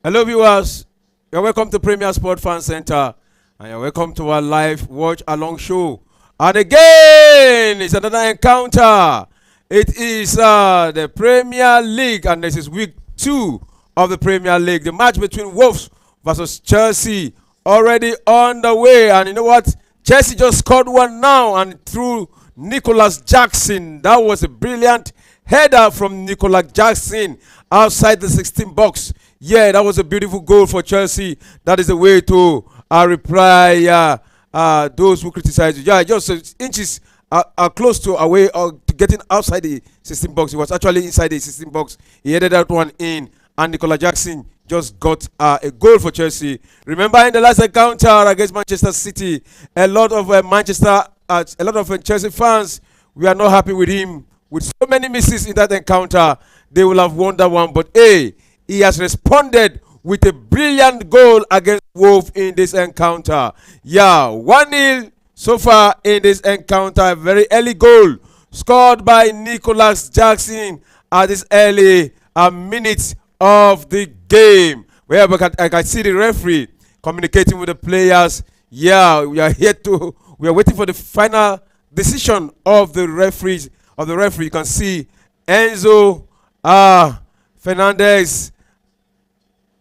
Hello, viewers. You're welcome to Premier Sport Fan Center, and you're welcome to our live watch along show. And again, it's another encounter. It is the Premier League, and this is week 2 of the Premier League. The match between Wolves versus Chelsea already on the way. And you know what? Chelsea just scored one now, and through Nicolas Jackson. That was a brilliant header from Nicolas Jackson outside the 16 box. Yeah, that was a beautiful goal for Chelsea. That is the way to reply those who criticize you. Yeah, just inches close to away or to getting outside the 16 box. He was actually inside the 16 box. He headed that one in, and Nicolas Jackson just got a goal for Chelsea. Remember, in the last encounter against Manchester City, a lot of Chelsea fans, we are not happy with him. With so many misses in that encounter, they will have won that one. But hey, he has responded with a brilliant goal against Wolves in this encounter. Yeah, 1-0 so far in this encounter. A very early goal scored by Nicolas Jackson at this early minutes of the game. Where I can see the referee communicating with the players. Yeah, we are waiting for the final decision of the referees. You can see Enzo Fernandez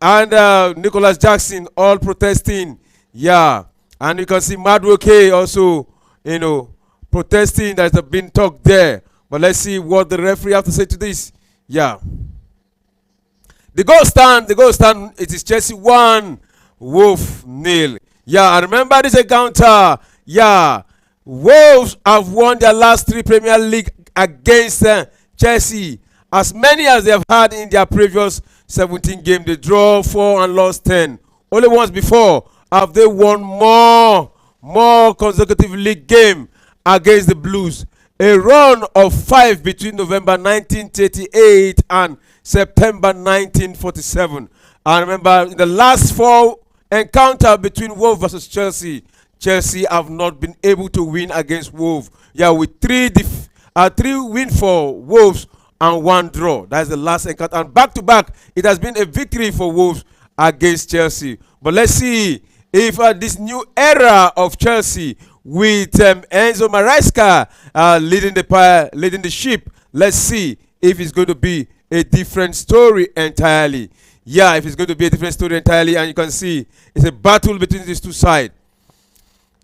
and Nicolas Jackson all protesting. Yeah, and you can see Madueke also, protesting. There's been talk there. But let's see what the referee have to say to this. Yeah. The goal stand, it is Chelsea 1, Wolves 0. Yeah, I remember this encounter. Yeah, Wolves have won their last 3 Premier League against Chelsea. As many as they have had in their previous 17 games. They draw 4 and lost 10. Only once before have they won more consecutive league game against the Blues. A run of 5 between November 1938 and September 1947. I remember in the last 4 encounter between Wolves versus Chelsea, Chelsea have not been able to win against Wolves. Yeah, with 3 win for Wolves and 1 draw. That's the last encounter. And back to back, it has been a victory for Wolves against Chelsea. But let's see if this new era of Chelsea with Enzo Maresca leading the ship, let's see if it's going to be a different story entirely. Yeah, if it's going to be a different story entirely, and you can see it's a battle between these two sides.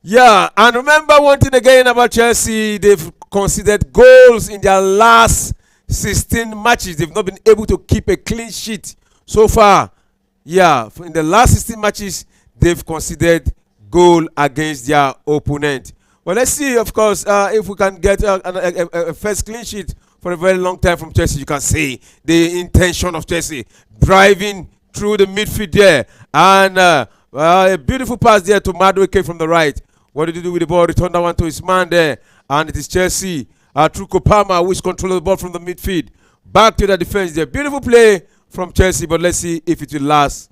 Yeah, and remember one thing again about Chelsea, they've conceded goals in their last 16 matches. They've not been able to keep a clean sheet so far. Yeah, in the last 16 matches, they've conceded goal against their opponent. Well, let's see, of course, if we can get a first clean sheet for a very long time from Chelsea. You can see the intention of Chelsea driving through the midfield there. And a beautiful pass there to Madueke from the right. What did he do with the ball? Return that one to his man there. And it is Chelsea through Kopama, which controls the ball from the midfield. Back to the defense there. Beautiful play from Chelsea, but let's see if it will last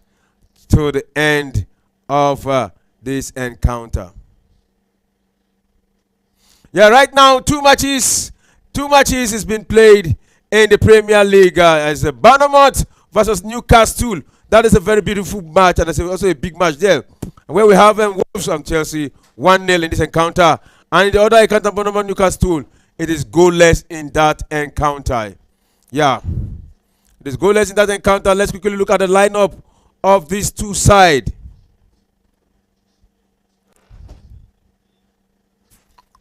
to the end of this encounter. Yeah, right now, two matches has been played in the Premier League as Bournemouth versus Newcastle. That is a very beautiful match, and it's also a big match there. And where we have Wolves and Chelsea 1-0 in this encounter. And in the other encounter, Bournemouth Newcastle, it is goalless in that encounter. Yeah, it is goalless in that encounter. Let's quickly look at the lineup of these two sides.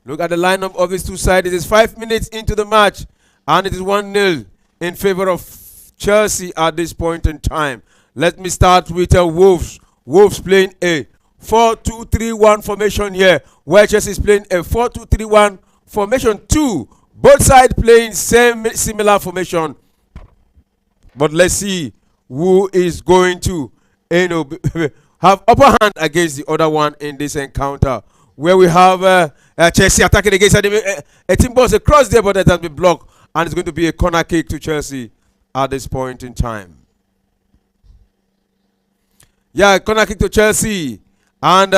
Look at the lineup of these two sides. It is 5 minutes into the match, and it is 1-0 in favor of Chelsea at this point in time. Let me start with Wolves. Wolves playing a 4-2-3-1 formation here, where Chelsea is playing a 4-2-3-1 formation 2. Both sides playing similar formation. But let's see who is going to have upper hand against the other one in this encounter. Where we have Chelsea attacking against a team balls across there, but that has been blocked. And it's going to be a corner kick to Chelsea at this point in time. Yeah, corner kick to Chelsea. And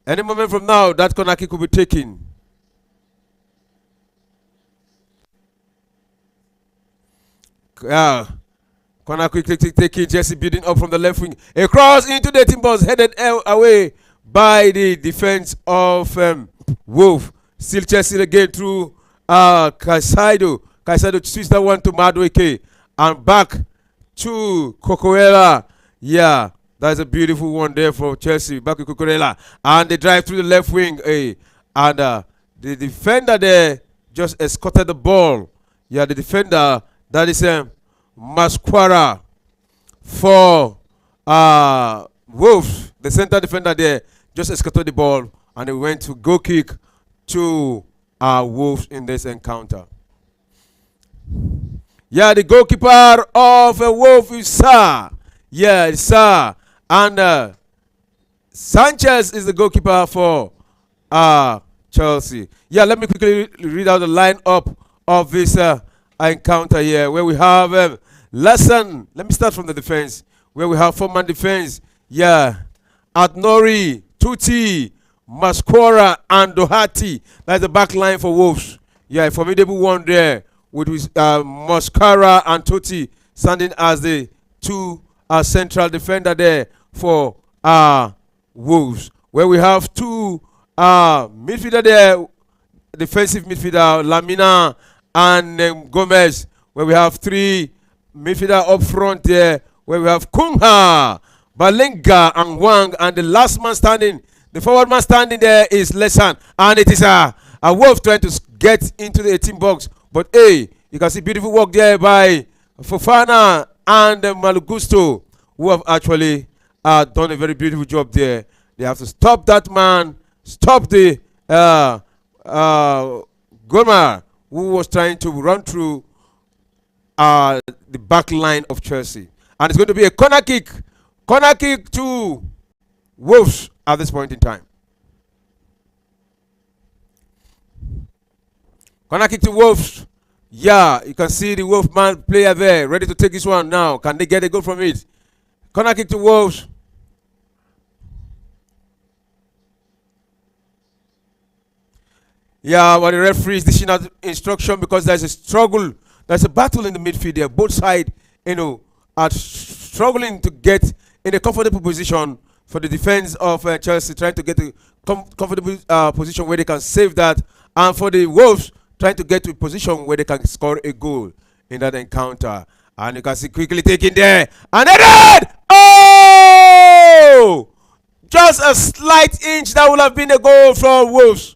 any moment from now, that corner kick will be taken. Corner quickly taking Jesse building up from the left wing. A cross into the team box headed away by the defense of Wolf. Still Chelsea again through Caicedo. Caicedo switched that one to Madueke and back to Cucurella. Yeah, that's a beautiful one there for Chelsea. Back to Cucurella. And they drive through the left wing. And the defender there just escorted the ball. Yeah, the defender, that is Masquara for Wolves. The center defender there just escorted the ball. And they went to goal kick to Wolves in this encounter. Yeah, the goalkeeper of Wolf is Sir. Yeah, it's Sir. And Sanchez is the goalkeeper for Chelsea. Yeah, let me quickly read out the lineup of this encounter here, where we have Larsen. Let me start from the defense, where we have 4-man defense. Yeah, Nori, Tutti, Masquara, and Doherty. That's the back line for Wolves. Yeah, a formidable one there, with Masquara and Tutti standing as the two central defender there for Wolves. Where we have two midfielder there, defensive midfielder Lamina and Gomez. Where we have 3 midfielder up front there, where we have Cunha, Balenga, and Wang, and the last man standing, the forward man standing there is Larsen, and it is a Wolf trying to get into the 18 box. But hey, you can see beautiful work there by Fofana and Malagusto, who have actually done a very beautiful job there. They have to stop that man, stop the Gomar, who was trying to run through the back line of Chelsea. And it's going to be a corner kick to Wolves at this point in time. Corner kick to Wolves. Yeah, you can see the Wolf man player there, ready to take this one now. Can they get a goal from it? Corner kick to Wolves. Yeah, but the referee is dishing out instruction because there's a struggle. There's a battle in the midfield there. Both sides, are struggling to get in a comfortable position for the defense of Chelsea, trying to get a comfortable position where they can save that. And for the Wolves, trying to get to a position where they can score a goal in that encounter. And you can see quickly taking there. And then, oh! Just a slight inch, that would have been a goal for Wolves.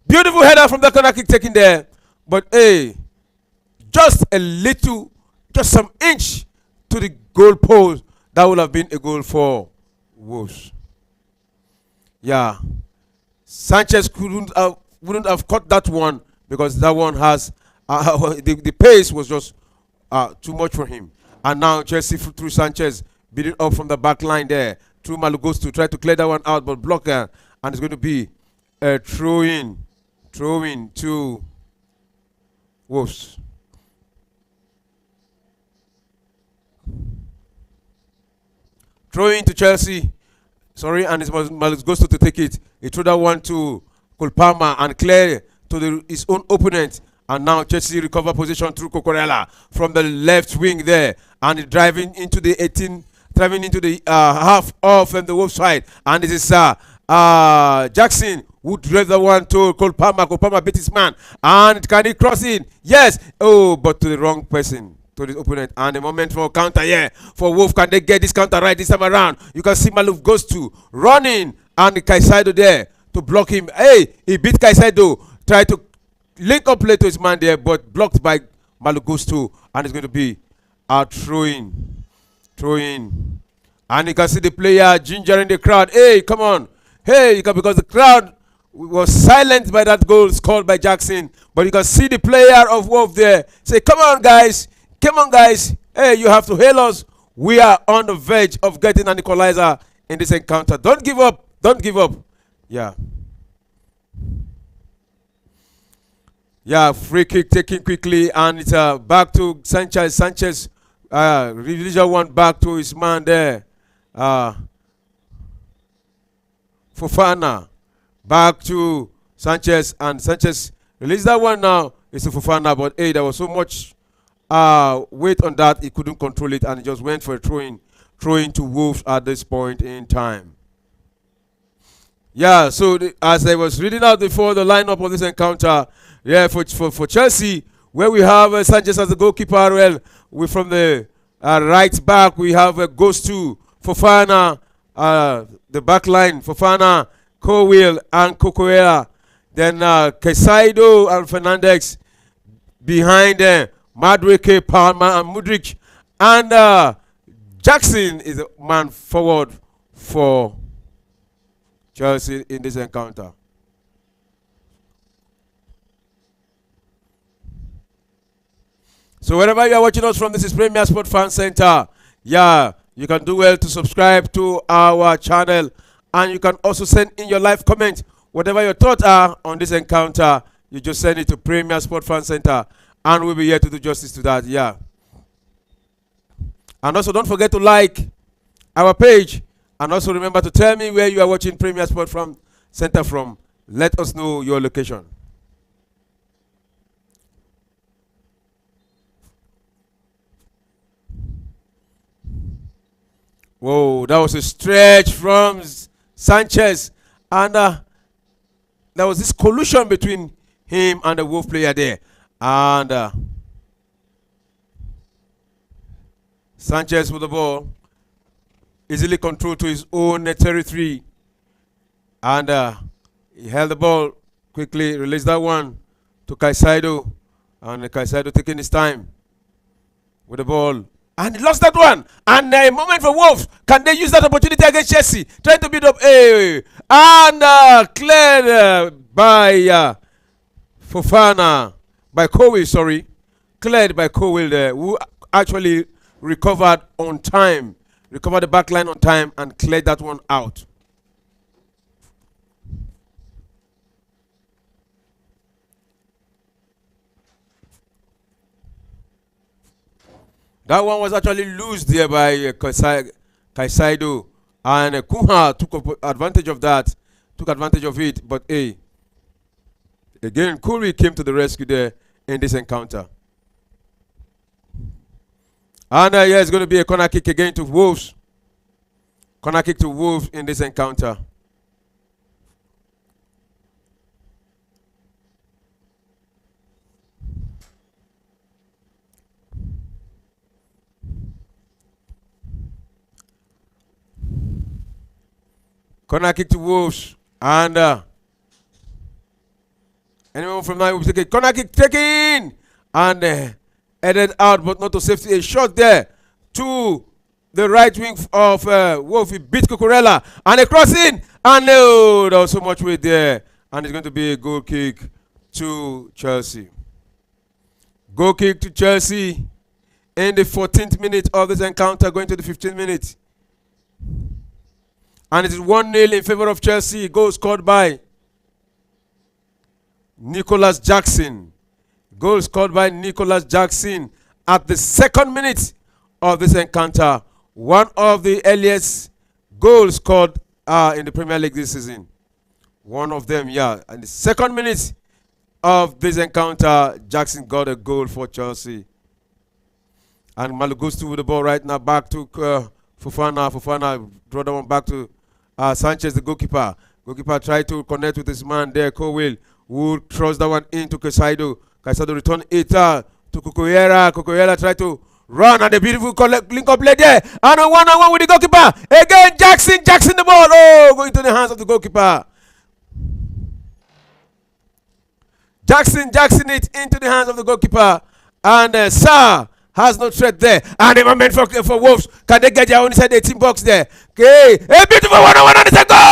Beautiful header from the corner kick taken there. But hey, just a little, just some inch to the goal post, that would have been a goal for Wolves. Yeah. Sanchez wouldn't have caught that one because that one has the pace was just too much for him. And now Chelsea through Sanchez beating up from the back line there through Malugos to try to clear that one out, but blocker, and it's going to be a throw in to Wolves. Throw in to Chelsea. Sorry, and it was Malugos to take it. He threw that one to Kulpama and clear to his own opponent. And now Chelsea recover position through Cucurella from the left wing there. And driving into the half of the Wolves side. And this is Jackson who drove the one to Kulpama. Kulpama beat his man. And can he cross in? Yes. Oh, but to the wrong person, to the opponent. And the moment for counter here for Wolf. Can they get this counter right this time around? You can see Maluf goes to running and Caicedo there to block him. Hey, he beat Caicedo. Try to link up play to his man there, but blocked by Malagusto, and it's going to be a throw in. And you can see the player gingering the crowd. Hey, come on. Hey, because the crowd was silenced by that goal scored by Jackson. But you can see the player of Wolf there say, come on, guys. Hey, you have to hail us. We are on the verge of getting an equalizer in this encounter. Don't give up. Yeah. Yeah, free kick taken quickly, and it's back to Sanchez. Sanchez released one back to his man there. Fofana. Back to Sanchez, and Sanchez released that one now. It's to Fofana, but hey, there was so much weight on that, he couldn't control it, and he just went for a throwing to Wolves at this point in time. Yeah, so as I was reading out before the lineup of this encounter, yeah, for Chelsea, where we have Sanchez as the goalkeeper, well, we from the right back, we have goes to Fofana, the back line, Fofana, Cowell, and Cocoela. Then Caicedo and Fernandes behind Madueke, Palmer, and Mudryk. And Jackson is a man forward for Chelsea in this encounter. So wherever you are watching us from, this is Premier Sport Fan Center. Yeah, you can do well to subscribe to our channel, and you can also send in your live comment. Whatever your thoughts are on this encounter, you just send it to Premier Sport Fan Center, and we'll be here to do justice to that. Yeah. And also don't forget to like our page, and also remember to tell me where you are watching Premier Sport from Center from. Let us know your location. Whoa, that was a stretch from Sanchez, and there was this collusion between him and the Wolf player there, and Sanchez with the ball, easily controlled to his own territory, and he held the ball quickly, released that one to Caicedo, and Caicedo taking his time with the ball. And he lost that one. And a moment for Wolves. Can they use that opportunity against Chelsea? Trying to build up. And cleared by Fofana. By Cowell, sorry. Cleared by Cowell there. Who actually recovered on time. Recovered the back line on time and cleared that one out. That one was actually loose there by Caicedo, and Cunha took advantage of that, took advantage of it. But again, Cunha came to the rescue there in this encounter. And yeah, it's going to be a corner kick again to Wolves. Corner kick to Wolves in this encounter. Corner kick to Wolves, and anyone from now will take it. Corner kick taken and headed out, but not to safety. A shot there to the right wing of Wolf. He beat Cucurella, and a cross in, and no, there was so much weight there, and it's going to be a goal kick to Chelsea. Goal kick to Chelsea in the 14th minute of this encounter, going to the 15th minute. And it is 1-0 in favor of Chelsea. Goal scored by Nicolas Jackson. Goal scored by Nicolas Jackson at the 2nd minute of this encounter. One of the earliest goals scored in the Premier League this season. One of them, yeah. And the 2nd minute of this encounter, Jackson got a goal for Chelsea. And Malagustu with the ball right now, back to Fofana. Fofana draw that one back to Sanchez, the goalkeeper. Goalkeeper tried to connect with his man there, Cowell, who throws that one into Caicedo. Caicedo return it to Cocoyera. Cocoyera tried to run, and a beautiful link-up play there. And a one-on-one with the goalkeeper. Again, Jackson the ball. Oh, going to the hands of the goalkeeper. Jackson it into the hands of the goalkeeper. And Sarr has no threat there. And a moment for Wolves. Can they get their own inside the 18 box there? Okay. A beautiful one-on-one, and it's a goal!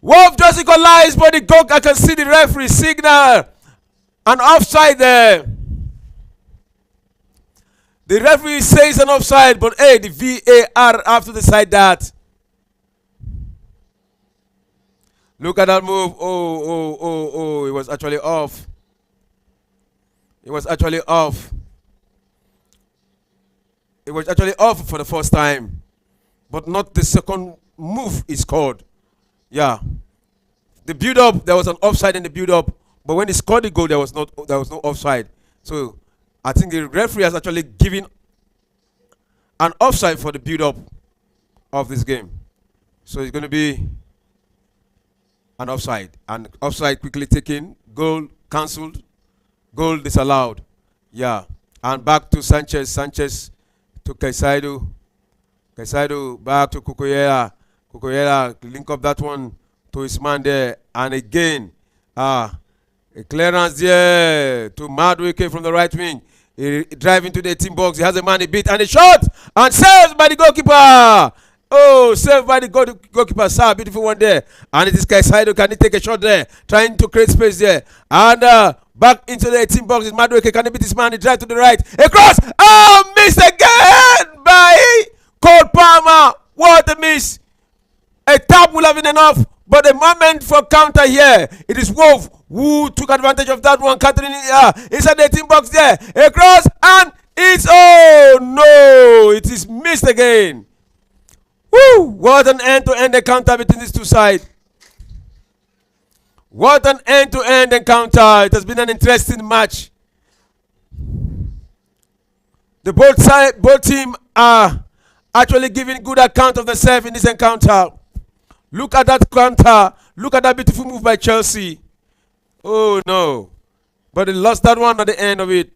Wolves just equalized, but the goal, I can see the referee signal an offside there. The referee says an offside, but hey, the VAR have to decide that. Look at that move. Oh, it was actually off. It was actually off. It was actually off for the first time, but not the second move is called. Yeah. The build-up, there was an offside in the build-up, But when he scored the goal, there was no offside. So I think the referee has actually given an offside for the build-up of this game. So it's going to be an offside. And offside quickly taken. Goal cancelled. Goal disallowed. Yeah. And back to Sanchez. Sanchez to Caicedo. Caicedo back to Cucurella. Cucurella link up that one to his man there. And again, a clearance there to Madueke from the right wing. He drive into the 18 box. He has a man he beat and a shot and saved by the goalkeeper. Oh, saved by the goalkeeper. Sir, beautiful one there. And it is Caicedo. Can he take a shot there? Trying to create space there. And back into the 18 box is Madueke. Can he beat his man? He drive to the right. A cross. Oh, miss again by Cole Palmer. What a miss. A tap will have been enough. But the moment for counter here, it is Wolf who took advantage of that one. Catherine inside the 18 box there. A cross and it's, oh no, it is missed again. Woo! What an end-to-end encounter between these two sides. What an end-to-end encounter. It has been an interesting match. The both team are actually giving good account of themselves in this encounter. Look at that counter. Look at that beautiful move by Chelsea. Oh no. But they lost that one at the end of it.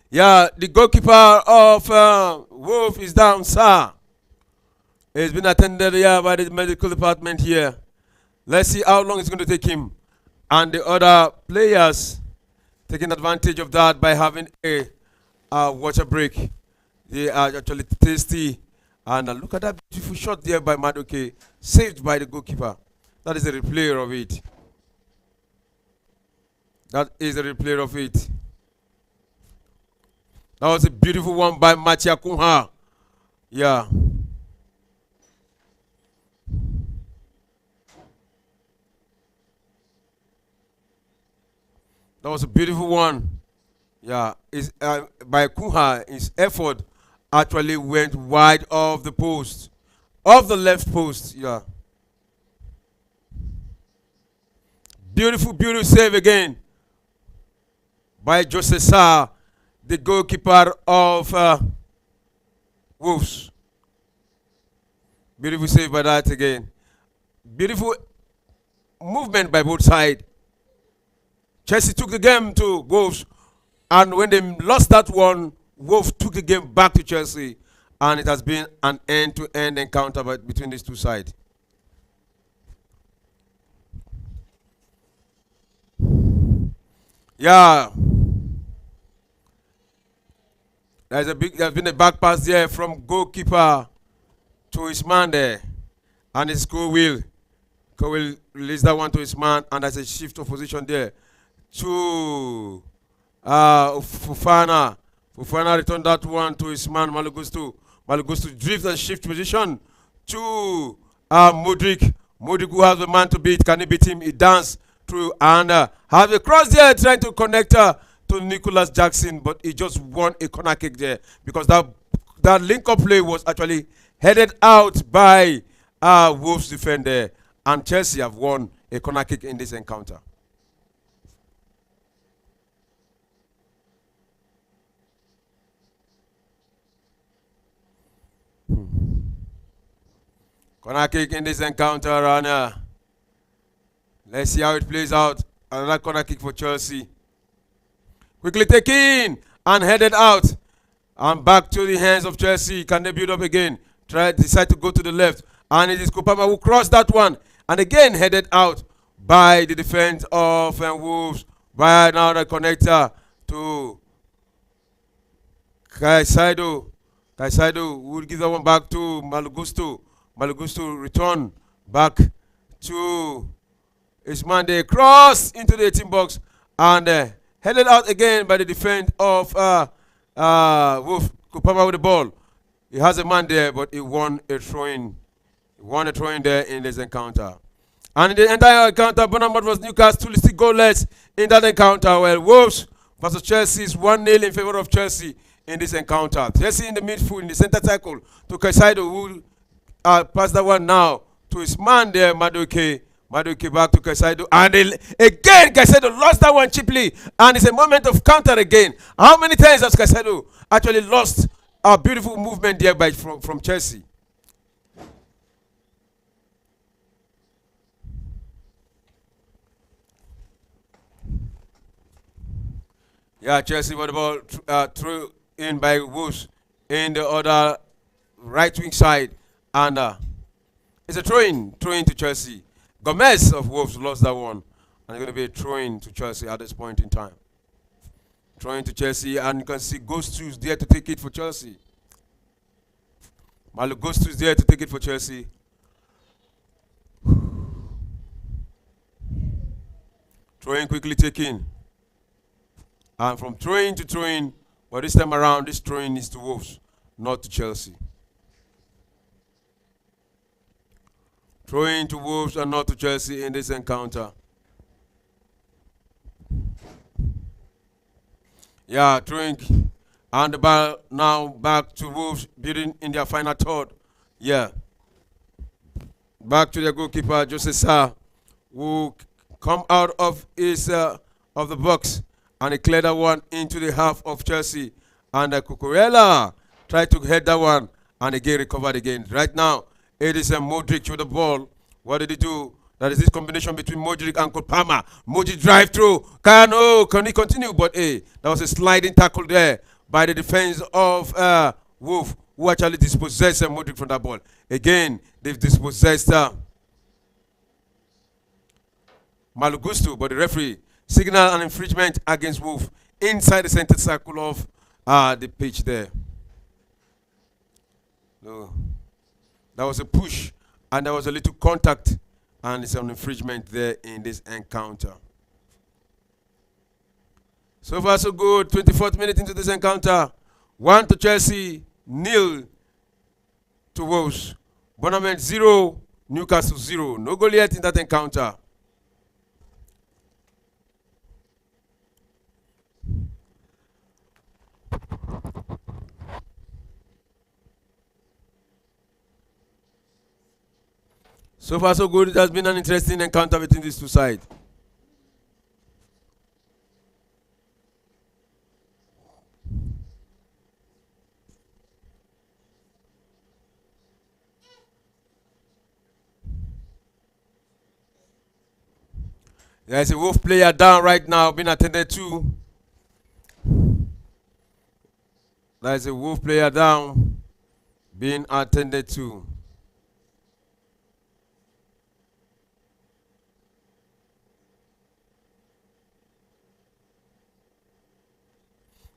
Yeah, the goalkeeper of Wolf is down, sir. He's been attended here by the medical department here. Let's see how long it's going to take him. And the other players taking advantage of that by having a water break. They are actually tasty. And look at that beautiful shot there by Madueke, saved by the goalkeeper. That is a replay of it. That is a replay of it. That was a beautiful one by Matheus Cunha. Yeah. That was a beautiful one. Yeah. By Cunha, his effort actually went wide of the post. Of the left post. Yeah. Beautiful, beautiful save again by Jose Sa, the goalkeeper of Wolves. Beautiful save by that again. Beautiful movement by both sides. Chelsea took the game to Wolves, and when they lost that one, Wolves took the game back to Chelsea, and it has been an end-to-end encounter between these two sides. Yeah. There's been a back pass there from goalkeeper to his man there. And it's Cole will release that one to his man, and there's a shift of position there to Fofana. Fofana returned that one to his man Malagusto. Malagusto drift and shift position to Modric. Modric, who has the man to beat. Can he beat him? He danced through and have a cross there trying to connect to Nicolas Jackson, but he just won a corner kick there because that link-up play was actually headed out by Wolves defender, and Chelsea have won a corner kick in this encounter. Corner kick in this encounter, and let's see how it plays out. Another corner kick for Chelsea. Quickly taken and headed out. And back to the hands of Chelsea. Can they build up again? Decide to go to the left. And it is Kopama who crossed that one. And again headed out by the defense of Wolves. By now the connector to Caicedo. Caicedo would give that one back to Malagusto. Malagusto return back to his man. They cross into the 18 box and headed out again by the defense of Wolf. Kupama with the ball. He has a man there, but he won a throw-in. He won a throw-in there in this encounter. And in the entire encounter, Bournemouth was Newcastle still goalless in that encounter. Well, Wolves versus Chelsea is 1-0 in favor of Chelsea in this encounter. Chelsea in the midfield, in the center circle, to Caicedo, who passed that one now to his man there, Madueke. Madueke back to Caicedo. And again, Caicedo lost that one cheaply. And it's a moment of counter again. How many times has Caicedo actually lost a beautiful movement there from Chelsea? Yeah, Chelsea, what about through in by Wolves in the other right wing side. And it's a throw-in to Chelsea. Gomez of Wolves lost that one. And it's going to be a throw-in to Chelsea at this point in time. Throw-in to Chelsea, and you can see Ghost's there to take it for Chelsea. Malo Ghost's there to take it for Chelsea. Throw-in quickly taken. And from throwing to throwing, but this time around, this throwing is to Wolves, not to Chelsea. Throwing to Wolves and not to Chelsea in this encounter. Yeah, throwing. And the ball now back to Wolves, building in their final third. Yeah. Back to their goalkeeper, Jose Sarr, who come out of his of the box. And he cleared that one into the half of Chelsea. And Cucurella tried to head that one. And again recovered again. Right now, it is Modric with the ball. What did he do? That is this combination between Modric and Palmer. Modric drive through. Can he continue? But that was a sliding tackle there by the defense of Wolf, who actually dispossessed Modric from that ball. Again, they've dispossessed Malo Gusto, but the referee signal an infringement against Wolf inside the center circle of the pitch there. No. That was a push, and there was a little contact, and it's an infringement there in this encounter. So far, so good. 24th minute into this encounter. 1 to Chelsea, 0 to Wolves. Bournemouth 0, Newcastle 0. No goal yet in that encounter. So far, so good. It has been an interesting encounter between these two sides. There's a Wolf player down right now, being attended to. There's a Wolf player down, being attended to.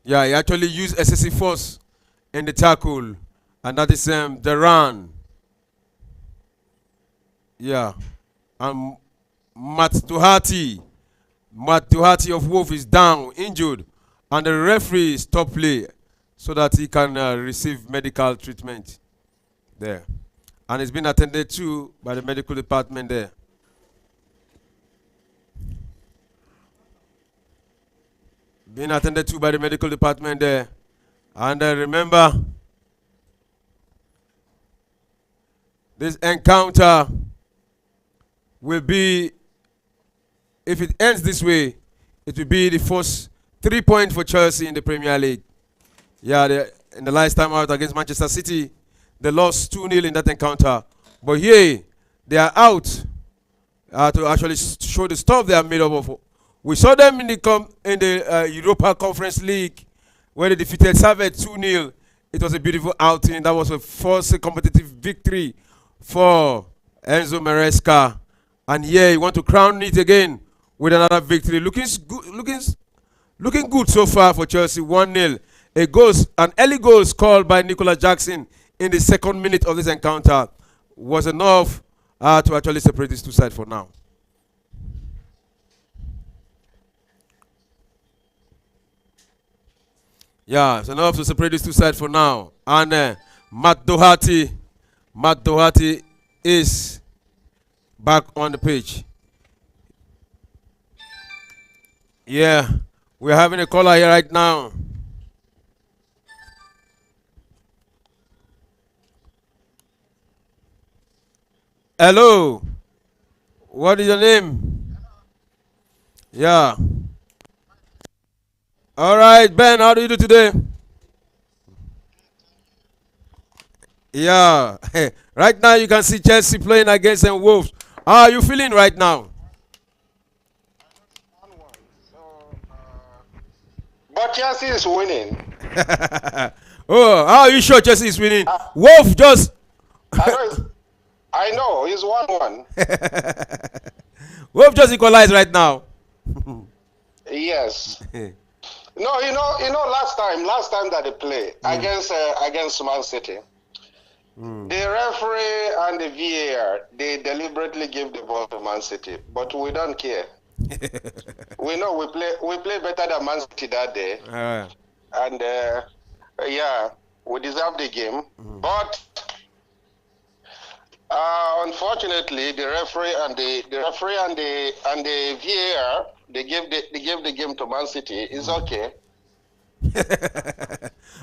Yeah, he actually used excessive force in the tackle, and that is the run. Yeah, and Matt Doherty of Wolf is down, injured, and the referee stopped play so that he can receive medical treatment there, and it's been attended to by the medical department there. Being attended to by the medical department there. And remember, this encounter will be, if it ends this way, it will be the first 3 points for Chelsea in the Premier League. Yeah, in the last time out against Manchester City, they lost 2-0 in that encounter. But here, they are out to actually show the stuff they are made up of. We saw them in the Europa Conference League where they defeated Servette 2-0. It was a beautiful outing. That was a first competitive victory for Enzo Maresca. And here you want to crown it again with another victory. Looking good so far for Chelsea. 1-0. An early goal scored by Nicolas Jackson in the 2nd minute of this encounter was enough to actually separate these two sides for now. Yeah, it's enough to separate these two sides for now. And Matt Doherty is back on the pitch. Yeah, we're having a caller here right now. Hello. What is your name? Yeah. All right, Ben, how do you do today? Yeah. Right now you can see Chelsea playing against the Wolves. How are you feeling right now? But Chelsea is winning. Oh, how are you sure Chelsea is winning? I, Wolf just I know. I know. It's 1-1. Wolf just equalized right now. Yes. No, last time that they play against Man City, the referee and the VAR, they deliberately give the ball to Man City, but we don't care. We know we play better than Man City that day, and yeah, we deserve the game. But unfortunately, the referee and the VAR, they gave the game to Man City. It's okay.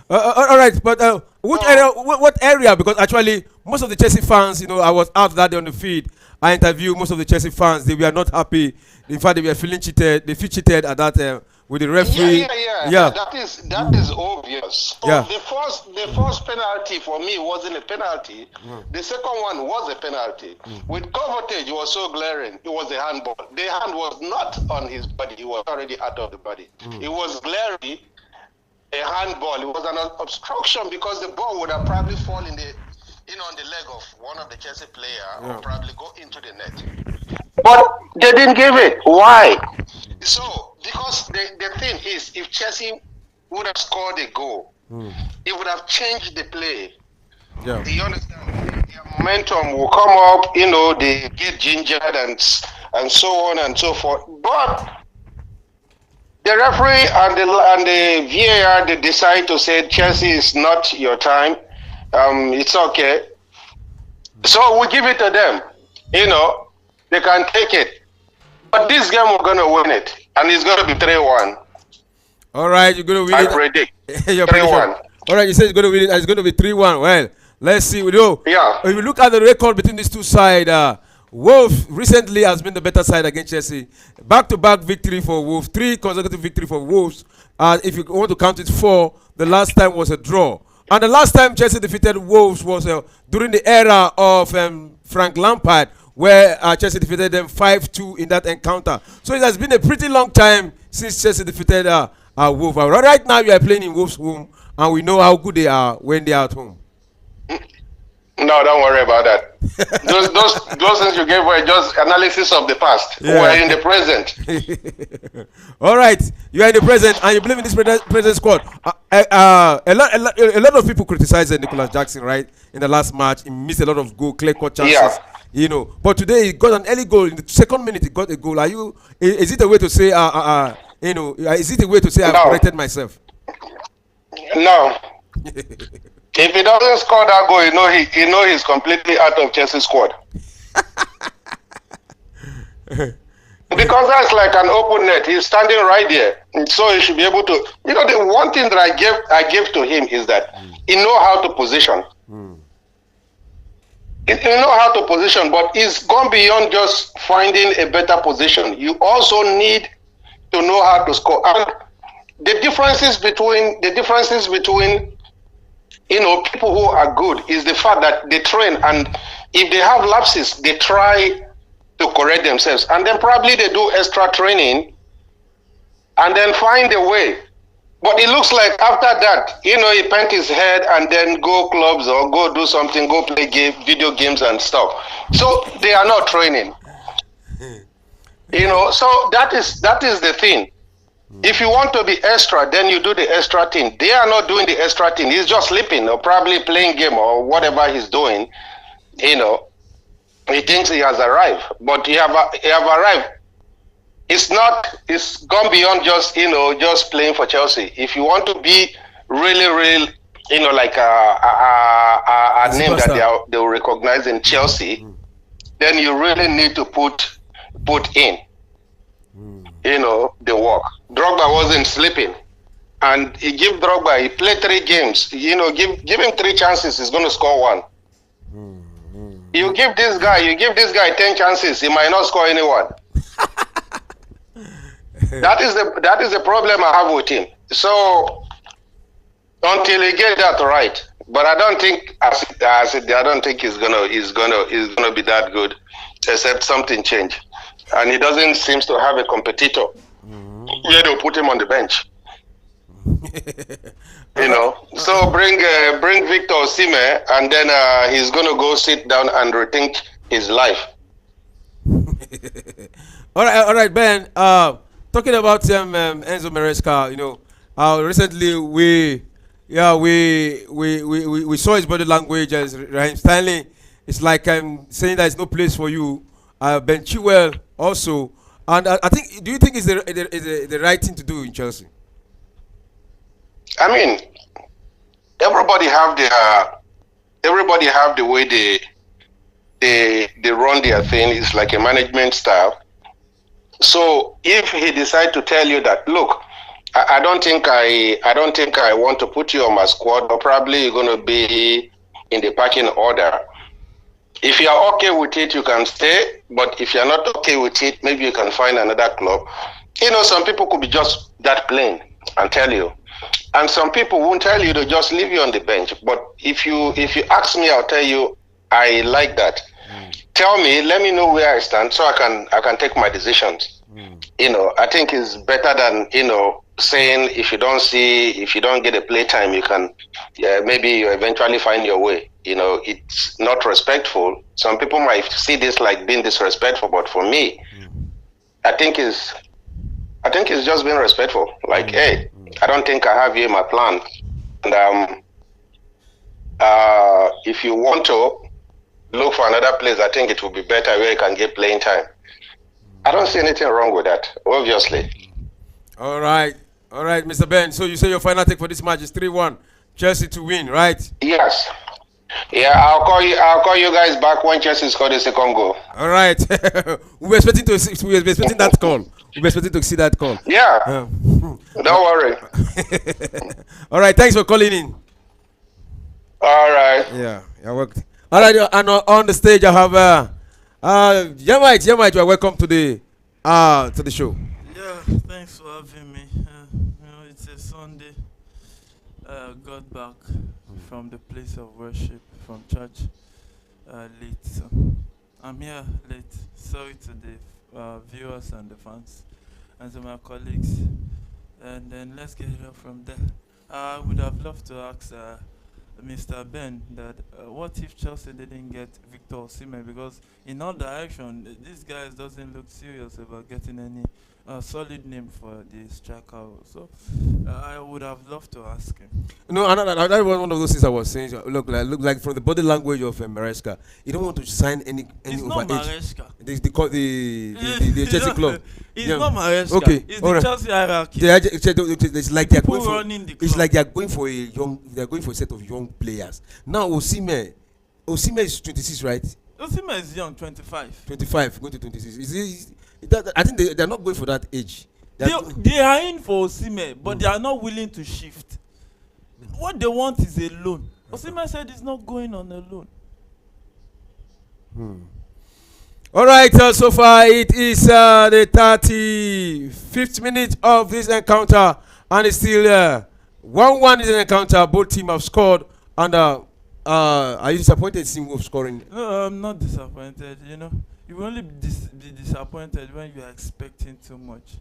All right, but which area? What area? Because actually, most of the Chelsea fans, I was out that day on the field. I interviewed most of the Chelsea fans. They were not happy. In fact, they were feeling cheated. They feel cheated at that with the referee. Yeah. That is obvious. So Yeah. The first penalty for me wasn't a penalty. The second one was a penalty. With coverage, it was so glaring. It was a handball. The hand was not on his body. He was already out of the body. It was glaring. A handball. It was an obstruction because the ball would have probably fallen on the leg of one of the Chelsea player or probably go into the net. But they didn't give it. Why? So because the thing is, if Chelsea would have scored a goal, it would have changed the play. Yeah. Do you understand? Their momentum will come up. They get gingered and so on and so forth. But the referee and the VAR, they decide to say Chelsea is not your time. It's okay. So we give it to them. They can take it. But this game we're gonna win it, and it's gonna be 3-1. All right, you're gonna win it. I predict 3-1. All right, you said you're gonna win it. And it's gonna be 3-1. Well, let's see. Yeah. If you look at the record between these two sides, Wolves recently has been the better side against Chelsea. Back-to-back victory for Wolves. 3 consecutive victory for Wolves. If you want to count it, 4. The last time was a draw. And the last time Chelsea defeated Wolves was during the era of Frank Lampard, where Chelsea defeated them 5-2 in that encounter. So it has been a pretty long time since Chelsea defeated Wolves. Right now, we are playing in Wolves' home, and we know how good they are when they are at home. No, don't worry about that. Those things you gave were just analysis of the past. Yeah. We're in the present. All right, you are in the present, and you believe in this present squad. A lot of people criticized Nicolas Jackson, right? In the last match, he missed a lot of clear-cut chances. Yeah. But today he got an early goal in the second minute. He got a goal. Is it a way to say? Is it a way to say I've corrected myself? No. If he doesn't score that goal, he's completely out of Chelsea squad. Because that's like an open net. He's standing right there, so he should be able to. The one thing that I give to him is that he know how to position. You know how to position, but it's gone beyond just finding a better position. You also need to know how to score. And the differences between people who are good is the fact that they train, and if they have lapses, they try to correct themselves, and then probably they do extra training and then find a way. But it looks like after that, he paint his head and then go clubs or go do something, go play video games and stuff. So they are not training. So that is the thing. If you want to be extra, then you do the extra thing. They are not doing the extra thing. He's just sleeping or probably playing game or whatever he's doing. He thinks he has arrived, but he have arrived. It's gone beyond just just playing for Chelsea. If you want to be really, really, like a name that they will recognize in Chelsea, then you really need to put in, the work. Drogba wasn't sleeping. And he give Drogba, he played 3 games. Give him 3 chances, he's going to score 1. You give this guy 10 chances, he might not score anyone. That is the problem I have with him. So until he get that right, but I don't think I don't think he's gonna be that good, except something change, and he doesn't seem to have a competitor. Where they'll put him on the bench. So bring Victor Osimhen, and then he's gonna go sit down and rethink his life. all right, Ben. Talking about Enzo Maresca, recently we saw his body language as Raheem Stanley. It's like saying there's no place for you. Ben Chilwell also, and I think. Do you think it's the right thing to do in Chelsea? I mean, everybody have the way they run their thing. It's like a management style. So if he decide to tell you that, look, I don't think I want to put you on my squad, or probably you're going to be in the packing order. If you are okay with it, you can stay. But if you're not okay with it, maybe you can find another club. Some people could be just that plain and tell you. And some people won't tell you, they'll just leave you on the bench. But if you ask me, I'll tell you, I like that. Tell me, let me know where I stand so I can take my decisions. I think it's better than, saying if you don't get a play time, you can, maybe you eventually find your way. It's not respectful. Some people might see this like being disrespectful, but for me, I think it's just being respectful. Like, hey, I don't think I have you in my plan. And if you want to look for another place, I think it would be better where you can get playing time. I don't see anything wrong with that, obviously. All right, Mr. Ben. So you say your final take for this match is 3-1, Chelsea to win, right? Yes. Yeah, I'll call you guys back when Chelsea score the second goal. All right. we were expecting that call. We were expecting to see that call. Yeah. Don't worry. All right. Thanks for calling in. All right. Yeah. You're welcome. All right. And on the stage, I have Yamite, you are welcome to the show. Yeah, thanks for having me. It's a Sunday. Got back from the place of worship, from church, late. So I'm here late. Sorry to the viewers and the fans and to my colleagues. And then let's get it up from there. I would have loved to ask Mr. Ben that what if Chelsea didn't get Victor Osimhen, because in all direction this guy doesn't look serious about getting any solid name for the striker. So I would have loved to ask him. No, that was one of those things I was saying. Look like from the body language of Maresca, you don't want to sign any it's over not age. Maresca. The Chelsea club. It's not Maresca. Okay, it's the Chelsea hierarchy. It's like they are going for. Running the It's club. like they are going for They are going for a set of young players. Now Osimhen is 26, right? Osimhen is young, 25. 25 going to 26. I think they are not going for that age. They are in for Osimhen, but they are not willing to shift. What they want is a loan. Osimhen said he's not going on a loan. All right, so far it is the 35th minute of this encounter, and it's still 1-1 is an encounter. Both teams have scored, and are you disappointed seeing Wolves scoring? No, I'm not disappointed. You will only be disappointed when you are expecting too much.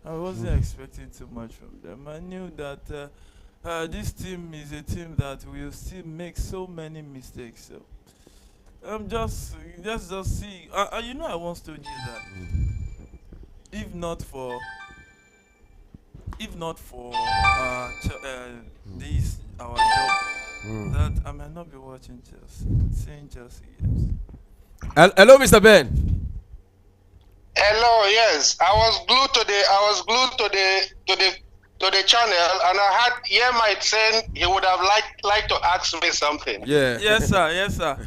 I wasn't expecting too much from them. I knew that this team is a team that will still make so many mistakes. So I'm just see. I once told you that if not for this our job, that I might not be watching Chelsea, seeing Chelsea games. Hello, Mr. Ben. Hello. Yes, I was glued to to the channel, and I had Yemite saying he would have liked to ask me something. Yeah. Yes, sir. Yes, sir.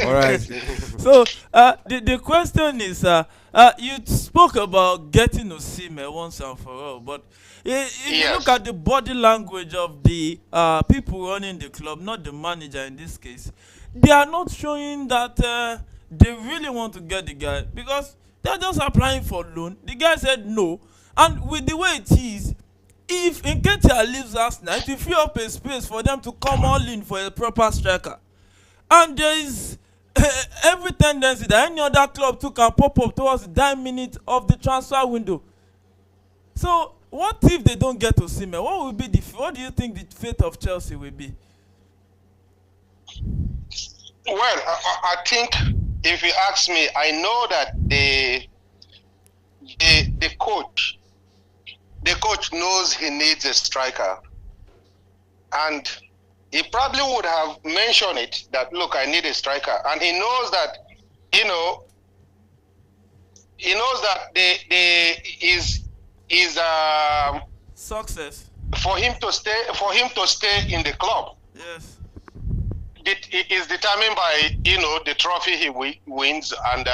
All right. So the question is, you spoke about getting Osimhen once and for all, but if you look at the body language of the people running the club, not the manager in this case, they are not showing that they really want to get the guy, because they're just applying for loan. The guy said no, and with the way it is, if Nketiah leaves Arsenal, it will free up a space for them to come all in for a proper striker. And there is every tendency that any other club too can pop up towards the 9 minutes of the transfer window. So what if they don't get Osimhen? What do you think the fate of Chelsea will be? Well, I think if you ask me, I know that the coach knows he needs a striker, and he probably would have mentioned it that, look, I need a striker, and he knows that, is success for him to stay in the club. Yes. It is determined by the trophy he wins and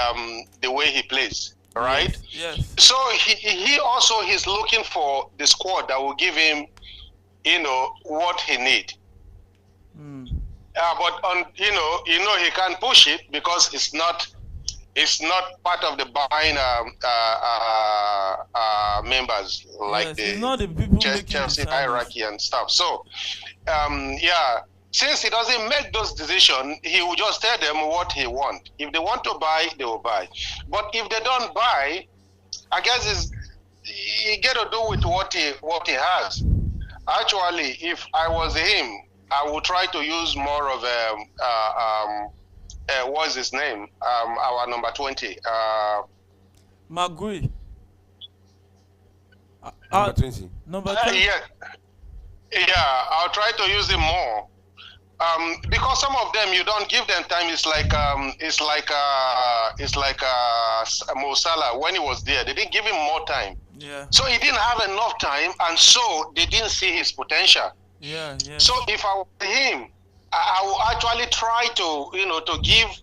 the way he plays, right? Yes. So he also is looking for the squad that will give him what he need. But he can't push it because it's not part of the buying members, like the Chelsea hierarchy and stuff. So since he doesn't make those decisions, he will just tell them what he wants. If they want to buy, they will buy. But if they don't buy, I guess he get to do with what he has. Actually, if I was him, I would try to use more of what's his name? Our number 20. Magui. Number 20. Number 20. Yeah, I'll try to use him more. Because some of them you don't give them time. It's like Mo Salah when he was there. They didn't give him more time. Yeah. So he didn't have enough time, and so they didn't see his potential. Yeah. So if I were him, I will actually try to give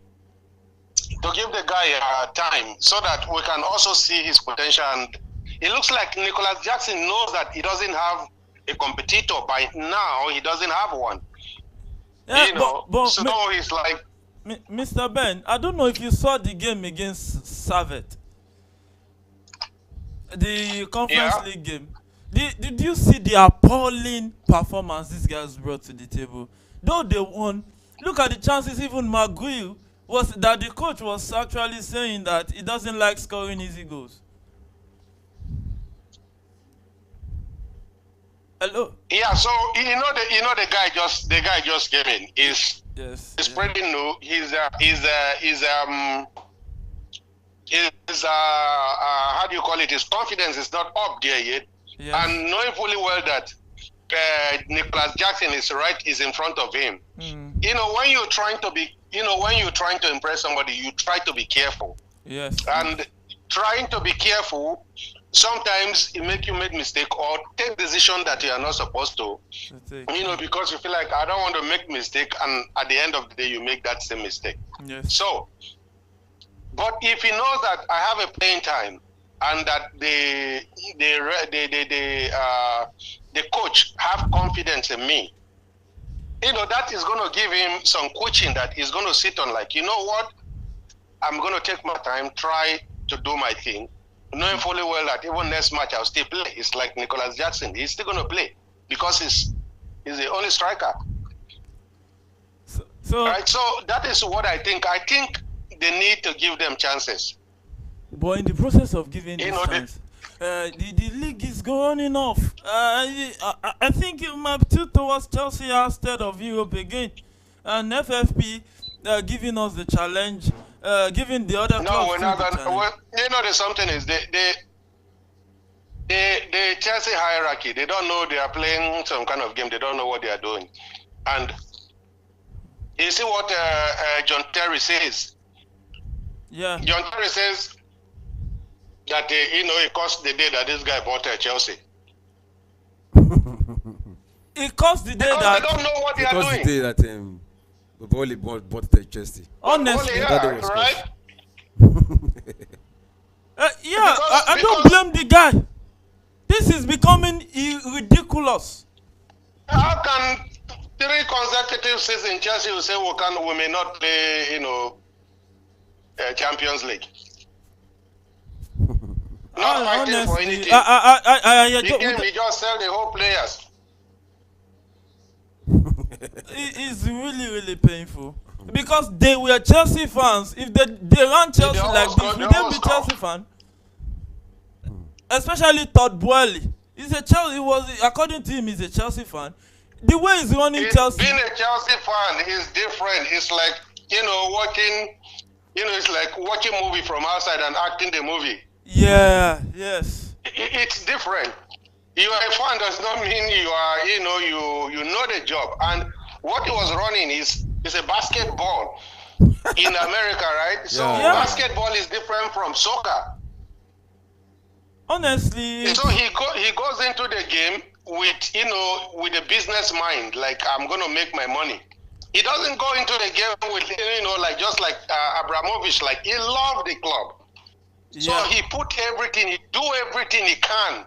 the guy time so that we can also see his potential. And it looks like Nicolas Jackson knows that he doesn't have a competitor by now. He doesn't have one. Yeah, but so he's like, Mr. Ben, I don't know if you saw the game against Servette, the Conference League game. Did you see the appalling performance these guys brought to the table? Though they won, look at the chances. Even Magui was that the coach was actually saying that he doesn't like scoring easy goals. Hello. Yeah, so the guy just came in. He's pretty new. He's how do you call it? His confidence is not up there yet. Yes. And knowing fully well that Nicolas Jackson is in front of him. When you're trying to impress somebody, you try to be careful. Yes. And trying to be careful, sometimes it make you make mistake or take decision that you are not supposed to. Because you feel like I don't want to make mistake, and at the end of the day you make that same mistake. Yes. So, but if he knows that I have a playing time and that the coach have confidence in me, that is going to give him some coaching that he's going to sit on, like, you know what, I'm going to take my time, try to do my thing, knowing fully well that even next match I'll still play. It's like Nicolas Jackson. He's still going to play because he's the only striker. So that is what I think. I think they need to give them chances. But in the process of giving them chances, the league is going off. I think you might tilt towards Chelsea instead of Europe again. And FFP giving us the challenge, giving the other clubs. No, we're not going. There's something is the Chelsea hierarchy. They don't know they are playing some kind of game. They don't know what they are doing. And you see what John Terry says. Yeah. John Terry says that it cost the day that this guy bought Chelsea. It cost the day Because that they don't know what they are Because the doing. day that Boli bought the Chelsea. honestly, Yeah, that was right? I don't blame the guy. This is becoming ridiculous. How can 3 consecutive seasons Chelsea will say we may not play, Champions League? Not fighting for anything. He just sell the whole players. It's really, really painful. Because they were Chelsea fans. If they ran Chelsea like this, would they be Chelsea fan? Especially Todd Boehly. According to him, he's a Chelsea fan. The way he's running Chelsea. Being a Chelsea fan is different. It's like, watching, it's like watching movie from outside and acting the movie. Yeah, yes. It's different. You are a fan does not mean you are, you know the job. And what he was running is a basketball in America, right? So basketball is different from soccer. Honestly. So he goes into the game with a business mind, like I'm gonna make my money. He doesn't go into the game with just like Abramovich, like he loved the club. So he put everything, he do everything he can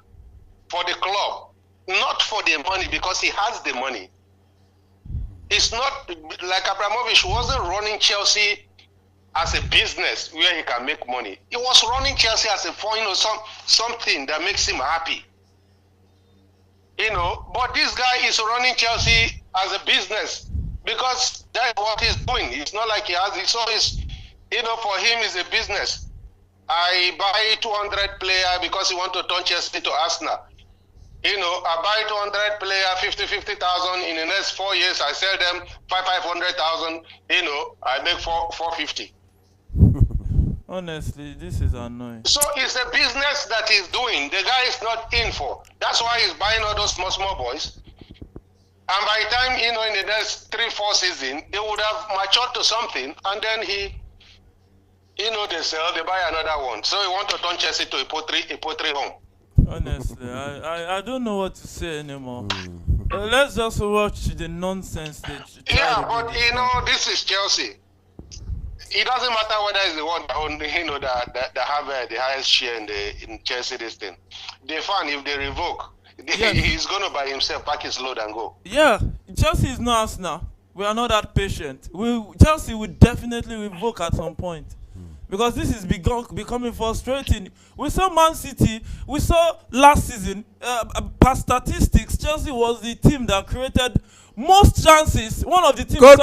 for the club, not for the money, because he has the money. It's not like Abramovich wasn't running Chelsea as a business where he can make money. He was running Chelsea as a something that makes him happy. But this guy is running Chelsea as a business because that's what he's doing. It's not like he has it. So it's, for him it's a business. I buy 200 player because he want to turn Chelsea to Arsenal. I buy 200 player, 50,000 in the next 4 years. I sell them 500,000. I make 450. Honestly, this is annoying. So it's a business that he's doing. The guy is not in for. That's why he's buying all those small boys. And by the time, in the next 3-4 seasons, they would have matured to something. And then they sell, they buy another one. So he want to turn Chelsea to a pottery home. Honestly, I don't know what to say anymore. Let's just watch the nonsense they Yeah, but this is Chelsea. It doesn't matter whether it's the one that own, that have the highest share in Chelsea this thing. The fan, if they revoke, he's gonna by himself pack his load and go. Yeah, Chelsea is not us now. We are not that patient. Chelsea will definitely revoke at some point. Because this is becoming frustrating. We saw Man City. We saw last season, past statistics, Chelsea was the team that created most chances. One of the teams. Goal!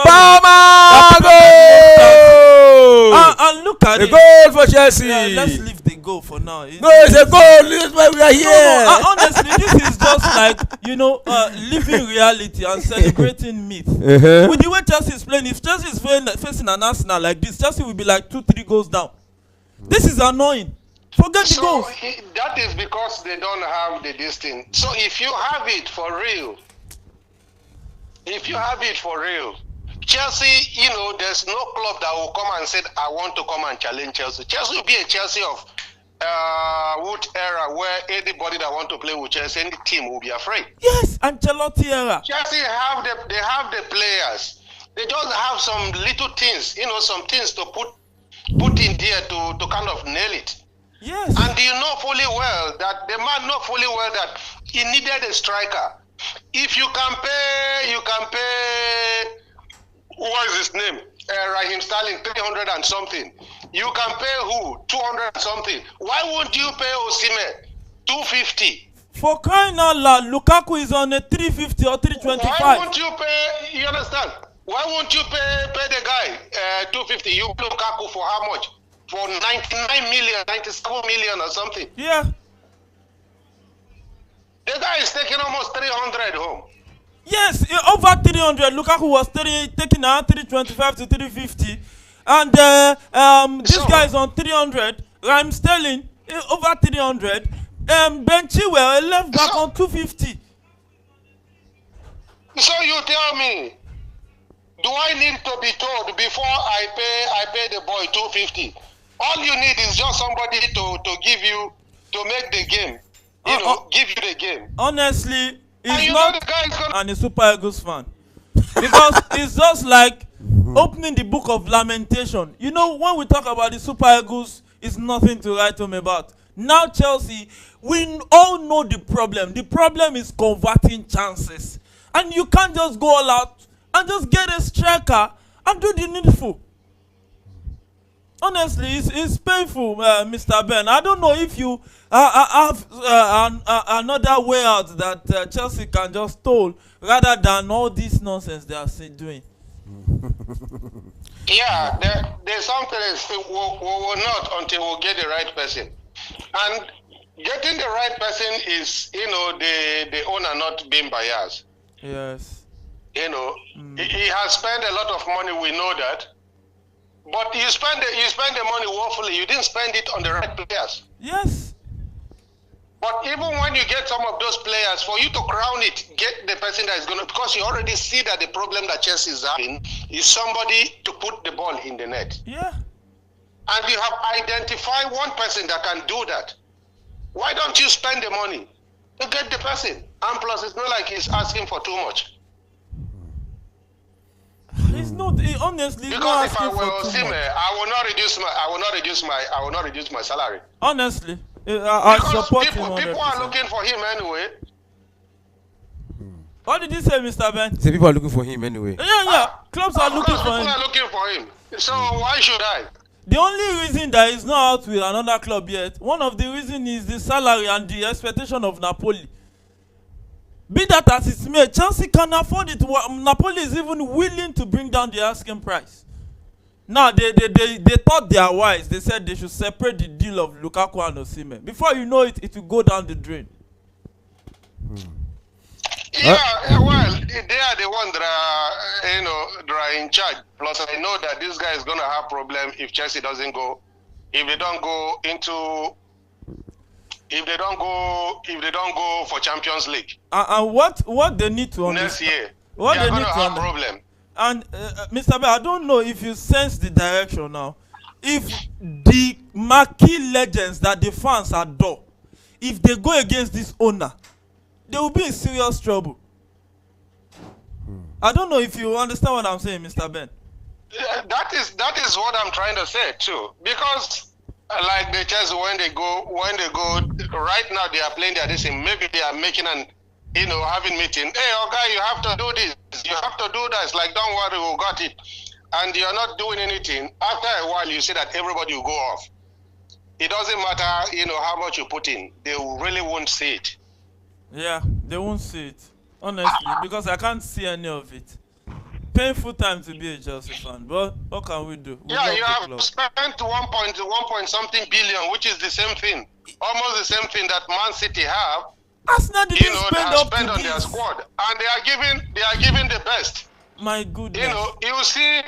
And look at the it. goal for Chelsea. Yeah, let's leave the goal for now. It's a goal. That's why we are here. No, honestly, this is just like living reality and celebrating myth. With the way Chelsea is playing, if Chelsea is facing an Arsenal like this, Chelsea will be like 2-3 goals down. This is annoying. Forget the goals. That is because they don't have the distance. So if you have it for real, Chelsea, there's no club that will come and say, I want to come and challenge Chelsea. Chelsea will be a Chelsea of Wood era where anybody that want to play with Chelsea, any team will be afraid. Yes, Ancelotti era. Chelsea have the players. They just have some little things, some things to put in there to kind of nail it. Yes. And the man know fully well that he needed a striker. If you can pay, what is his name? Raheem Sterling, 300 and something. You can pay who? 200 and something. Why won't you pay Osimhen 250? For crying out loud, Lukaku is on a 350 or 325. Why won't you pay? You understand? Why won't you pay the guy 250? You pay Lukaku for how much? For 99 million, 97 million or something. Yeah. The guy is taking almost 300 home. Yes, over 300. Lukaku was taking around 325 to 350. And this guy is on 300. Raheem Sterling, over 300. Ben Chilwell, left back on 250. So you tell me, do I need to be told before I pay the boy 250 All you need is just somebody to give you, to make the game. Give you the game. Honestly, and not the guy is gonna and a Super Eagles fan. Because it's just like opening the book of lamentation. You know, when we talk about the Super Eagles, it's nothing to write home about. Now Chelsea, we all know the problem. The problem is converting chances. And you can't just go all out and just get a striker and do the needful. Honestly, it's painful, Mr. Ben. I don't know if you have another way out that Chelsea can just stole rather than all this nonsense they are doing. Yeah, there's something we will not until we get the right person. And getting the right person is, the owner not being biased. Yes. He has spent a lot of money, we know that. But you spend the money woefully. You didn't spend it on the right players. Yes. But even when you get some of those players, for you to crown it, get the person that is going to, because you already see that the problem that Chelsea is having is somebody to put the ball in the net. Yeah. And you have identified one person that can do that. Why don't you spend the money to get the person? And plus, it's not like he's asking for too much. It's not, honestly. Because if I were Osimhen, I will not reduce my salary. Honestly, I support him. People are looking for him anyway. What did you say, Mr. Ben? Say people are looking for him anyway. Yeah. Clubs are looking for him. People are looking for him. So why should I? The only reason that he's not out with another club yet, one of the reasons is the salary and the expectation of Napoli. Be that as it's made, Chelsea can afford it. Napoli is even willing to bring down the asking price. Now, they thought they are wise. They said they should separate the deal of Lukaku and Osimhen. Before you know it, it will go down the drain. Yeah, well, they are the ones that are in charge. Plus, I know that this guy is going to have problem if Chelsea doesn't go, if they don't go for Champions League. And what they need to next year, what they are going to have problem. And Mr. B, I don't know if you sense the direction now. If the marquee legends that the fans adore, if they go against this owner, they will be in serious trouble. I don't know if you understand what I'm saying, Mr. Ben. That is what I'm trying to say too. Because like the Chelsea, when they go right now, they are playing their this. Maybe they are making having meeting. Hey, okay, you have to do this. You have to do that. It's like, don't worry, we got it. And you're not doing anything. After a while, you see that everybody will go off. It doesn't matter, how much you put in. They really won't see it. Yeah, they won't see it. Honestly, because I can't see any of it. Painful time to be a Chelsea fan, but what can we do? You have spent 1 something billion, which is the same thing, almost the same thing that Man City have. Arsenal didn't spend on their squad, and they are giving the best. My goodness. You see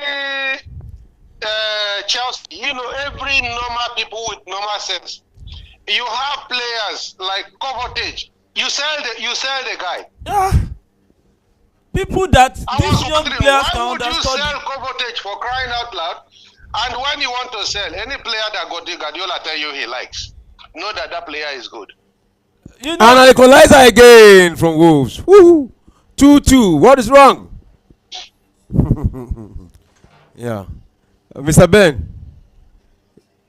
Chelsea. Every normal people with normal sense. You have players like Kovacic. You sell the guy. Yeah. People that these young players can understand. Why would you sell Kovacic for crying out loud? And when you want to sell any player that Guardiola tell you he likes, know that player is good. And an equalizer again from Wolves. Woo! 2-2. What is wrong? Yeah. Mr. Ben.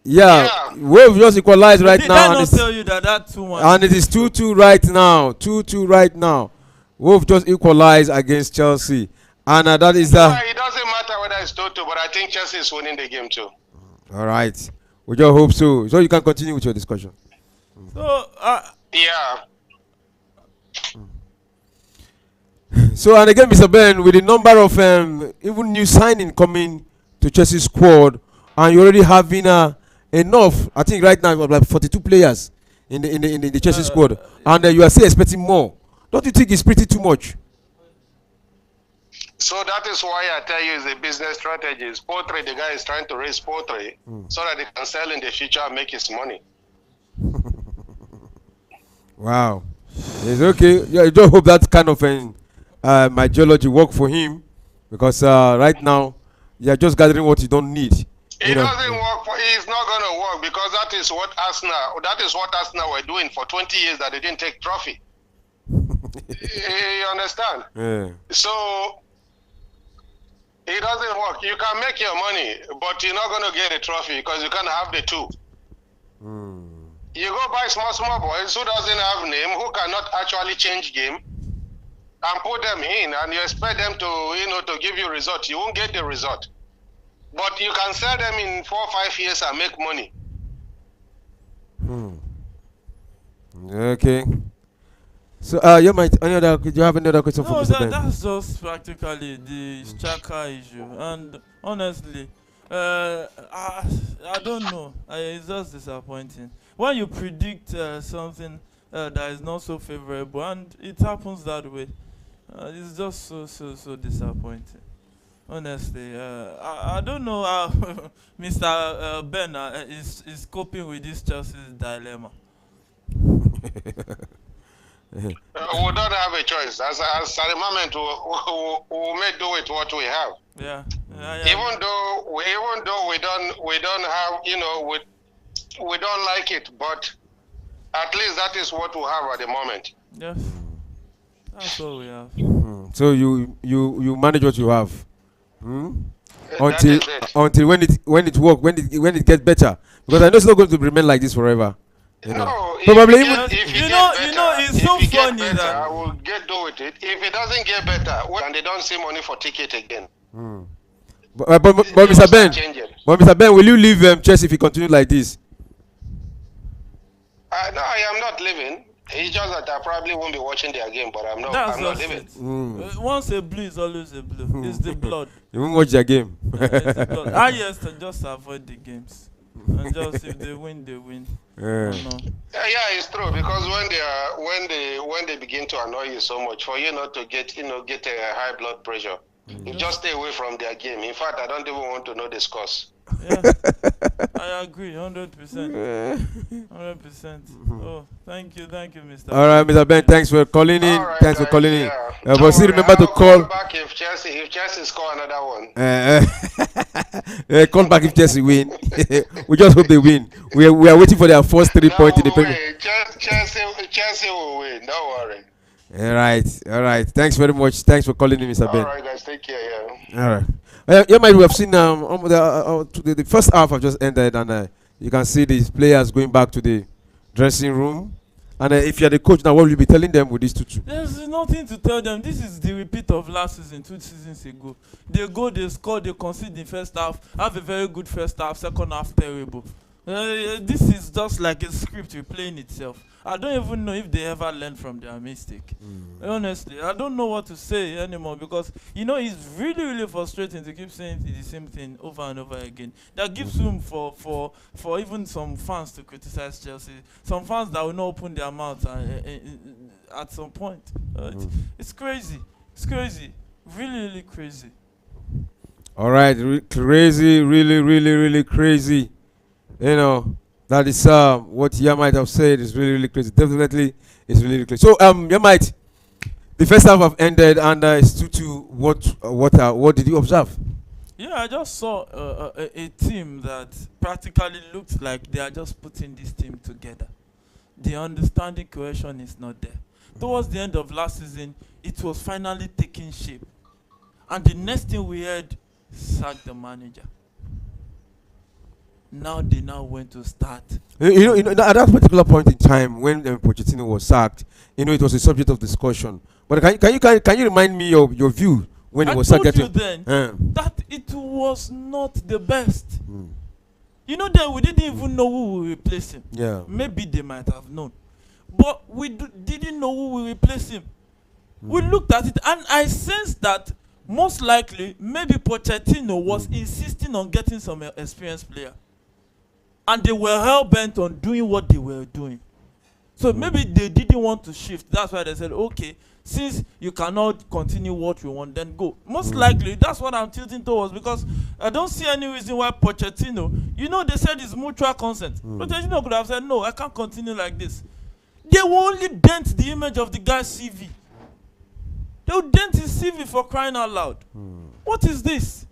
Yeah. Wolves just equalized right now. Did I not tell you that 2-1? And it is 2-2 right now. 2-2 right now. Wolves just equalized against Chelsea. And that is the... It doesn't matter whether it's 2-2, but I think Chelsea is winning the game too. All right. We just hope so. So you can continue with your discussion. So, yeah. So, and again, Mr. Ben, with the number of even new signing coming to Chelsea squad, and you're already having enough, I think right now, like 42 players in the Chelsea squad, and you are still expecting more. Don't you think it's pretty too much? So that is why I tell you it's a business strategy. Poultry, the guy is trying to raise poultry so that he can sell in the future and make his money. Wow. It's okay. Yeah, I just hope that kind of my geology work for him, because right now you're just gathering what you don't need. It doesn't work it's not going to work because that is what Arsenal were doing for 20 years that they didn't take trophy. You understand? Yeah. So it doesn't work. You can make your money, but you're not going to get a trophy because you can't have the two. You go buy small boys who doesn't have name, who cannot actually change game, and put them in, and you expect them to give you result. You won't get the result. But you can sell them in 4 or 5 years and make money. Okay. So, do you have any other question for Mr. Ben? That's just practically the striker issue. And honestly, I don't know. It's just disappointing. When you predict something that is not so favorable and it happens that way, it's just so disappointing. Honestly, I don't know how Mr. Ben is coping with this Chelsea's dilemma. We don't have a choice. As at the moment, we may do with what we have. Yeah. Even though we don't have, we don't like it, but at least that is what we have at the moment. Yes, that's all we have. So you manage what you have. Until when it works, when it gets better, because I know it's not going to remain like this forever. No, probably it's so funny that I will do with it. If it doesn't get better, and they don't see money for ticket again. But Mr. Ben, will you leave Chelsea if you continue like this? No, I am not leaving. It's just that I probably won't be watching their game, but I'm not leaving. Once a blue is always a blue. It's the blood. You won't watch their game. It's the blood. Yes, just avoid the games. And just if they win, they win. Yeah, it's true because when they begin to annoy you so much, for you not to get a high blood pressure, you just stay away from their game. In fact, I don't even want to know the scores. Yeah, I agree, 100%. 100%. Oh, thank you, Mr. All right, Mr. Ben, thanks for calling in. Right, thanks for calling in. But still remember to call back if Chelsea score another one. Call back if Chelsea win. We just hope they win. We are waiting for their first 3 points in the Premier. Chelsea will win. Don't worry. All right. Thanks very much. Thanks for calling in, Mr. Ben. All right, guys. Take care. Yeah. All right. You might have seen the first half have just ended, and you can see these players going back to the dressing room. And if you're the coach now, what will you be telling them with this 2-2? There's nothing to tell them. This is the repeat of last season, 2 seasons ago. They go, they score, they concede in first half, have a very good first half, second half terrible. This is just like a script replaying itself. I don't even know if they ever learn from their mistake. Honestly, I don't know what to say anymore because it's really, really frustrating to keep saying the same thing over and over again. That gives room for even some fans to criticize Chelsea. Some fans that will not open their mouths at some point. It's crazy. It's crazy. Really, really crazy. All right, crazy, really, really, really crazy. That is what you might have said is really, really crazy. Definitely, it's really, really crazy. So, you might. The first half have ended, and it's 2-2. What did you observe? Yeah, I just saw a team that practically looked like they are just putting this team together. The understanding cohesion is not there. Towards the end of last season, it was finally taking shape, and the next thing we heard, sack the manager. Now they went to start. At that particular point in time when Pochettino was sacked, it was a subject of discussion. But can you remind me of your view when he was sacked? I told you then that it was not the best. Then we didn't even know who will replace him. Yeah. Maybe they might have known, but we didn't know who will replace him. We looked at it, and I sensed that most likely maybe Pochettino was insisting on getting some experienced player. And they were hell-bent on doing what they were doing. So maybe they didn't want to shift. That's why they said, okay, since you cannot continue what we want, then go. Most likely, that's what I'm tilting towards because I don't see any reason why Pochettino, they said it's mutual consent. Pochettino could have said, no, I can't continue like this. They will only dent the image of the guy's CV. They will dent his CV for crying out loud. What is this?